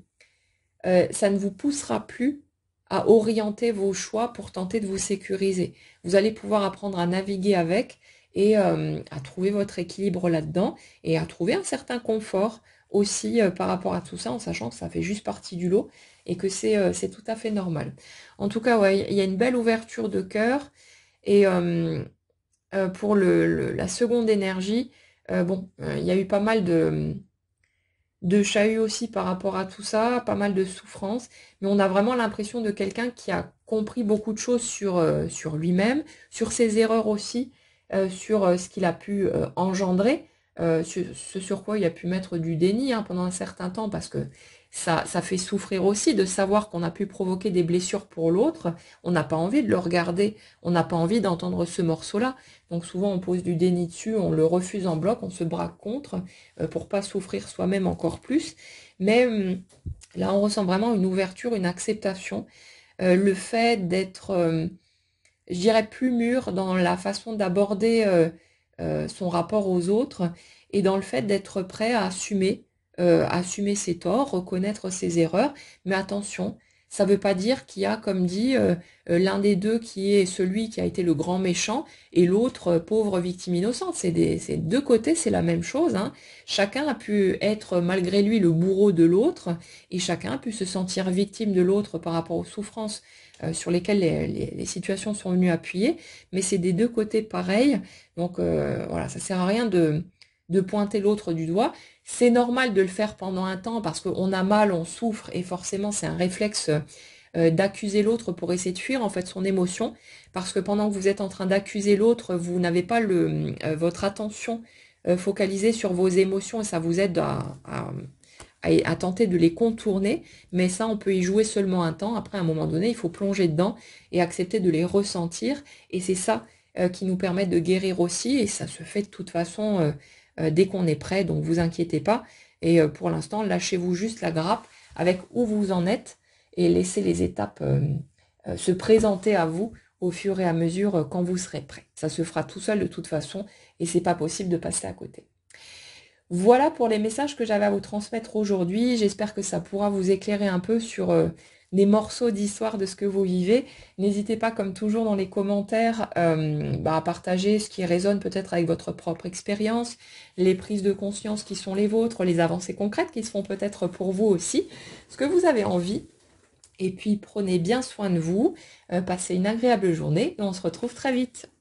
[SPEAKER 1] vous poussera plus à orienter vos choix pour tenter de vous sécuriser. Vous allez pouvoir apprendre à naviguer avec et à trouver votre équilibre là-dedans et à trouver un certain confort aussi par rapport à tout ça, en sachant que ça fait juste partie du lot et que c'est tout à fait normal. En tout cas, ouais, il y a une belle ouverture de cœur et pour la seconde énergie, il y a eu pas mal de chahut aussi par rapport à tout ça, pas mal de souffrance, mais on a vraiment l'impression de quelqu'un qui a compris beaucoup de choses sur lui-même, sur ses erreurs aussi, sur ce qu'il a pu engendrer, ce sur quoi il a pu mettre du déni hein, pendant un certain temps, parce que ça fait souffrir aussi de savoir qu'on a pu provoquer des blessures pour l'autre. On n'a pas envie de le regarder, on n'a pas envie d'entendre ce morceau-là. Donc souvent on pose du déni dessus, on le refuse en bloc, on se braque contre pour pas souffrir soi-même encore plus. Mais là on ressent vraiment une ouverture, une acceptation, le fait d'être, je dirais, plus mûr dans la façon d'aborder son rapport aux autres et dans le fait d'être prêt à assumer ses torts, reconnaître ses erreurs. Mais attention, ça ne veut pas dire qu'il y a, comme dit, l'un des deux qui est celui qui a été le grand méchant et l'autre pauvre victime innocente. C'est deux côtés, c'est la même chose, hein. Chacun a pu être malgré lui le bourreau de l'autre et chacun a pu se sentir victime de l'autre par rapport aux souffrances sur lesquelles les situations sont venues appuyer. Mais c'est des deux côtés pareils. Donc voilà, ça sert à rien de pointer l'autre du doigt. C'est normal de le faire pendant un temps parce qu'on a mal, on souffre et forcément c'est un réflexe d'accuser l'autre pour essayer de fuir en fait son émotion parce que pendant que vous êtes en train d'accuser l'autre, vous n'avez pas votre attention focalisée sur vos émotions et ça vous aide à tenter de les contourner, mais ça on peut y jouer seulement un temps. Après à un moment donné, il faut plonger dedans et accepter de les ressentir et c'est ça qui nous permettent de guérir aussi, et ça se fait de toute façon dès qu'on est prêt, donc vous inquiétez pas. Et pour l'instant, lâchez-vous juste la grappe avec où vous en êtes et laissez les étapes se présenter à vous au fur et à mesure quand vous serez prêt. Ça se fera tout seul de toute façon et c'est pas possible de passer à côté. Voilà pour les messages que j'avais à vous transmettre aujourd'hui. J'espère que ça pourra vous éclairer un peu sur des morceaux d'histoire de ce que vous vivez. N'hésitez pas, comme toujours, dans les commentaires, à partager ce qui résonne peut-être avec votre propre expérience, les prises de conscience qui sont les vôtres, les avancées concrètes qui se font peut-être pour vous aussi, ce que vous avez envie. Et puis, prenez bien soin de vous, passez une agréable journée et on se retrouve très vite.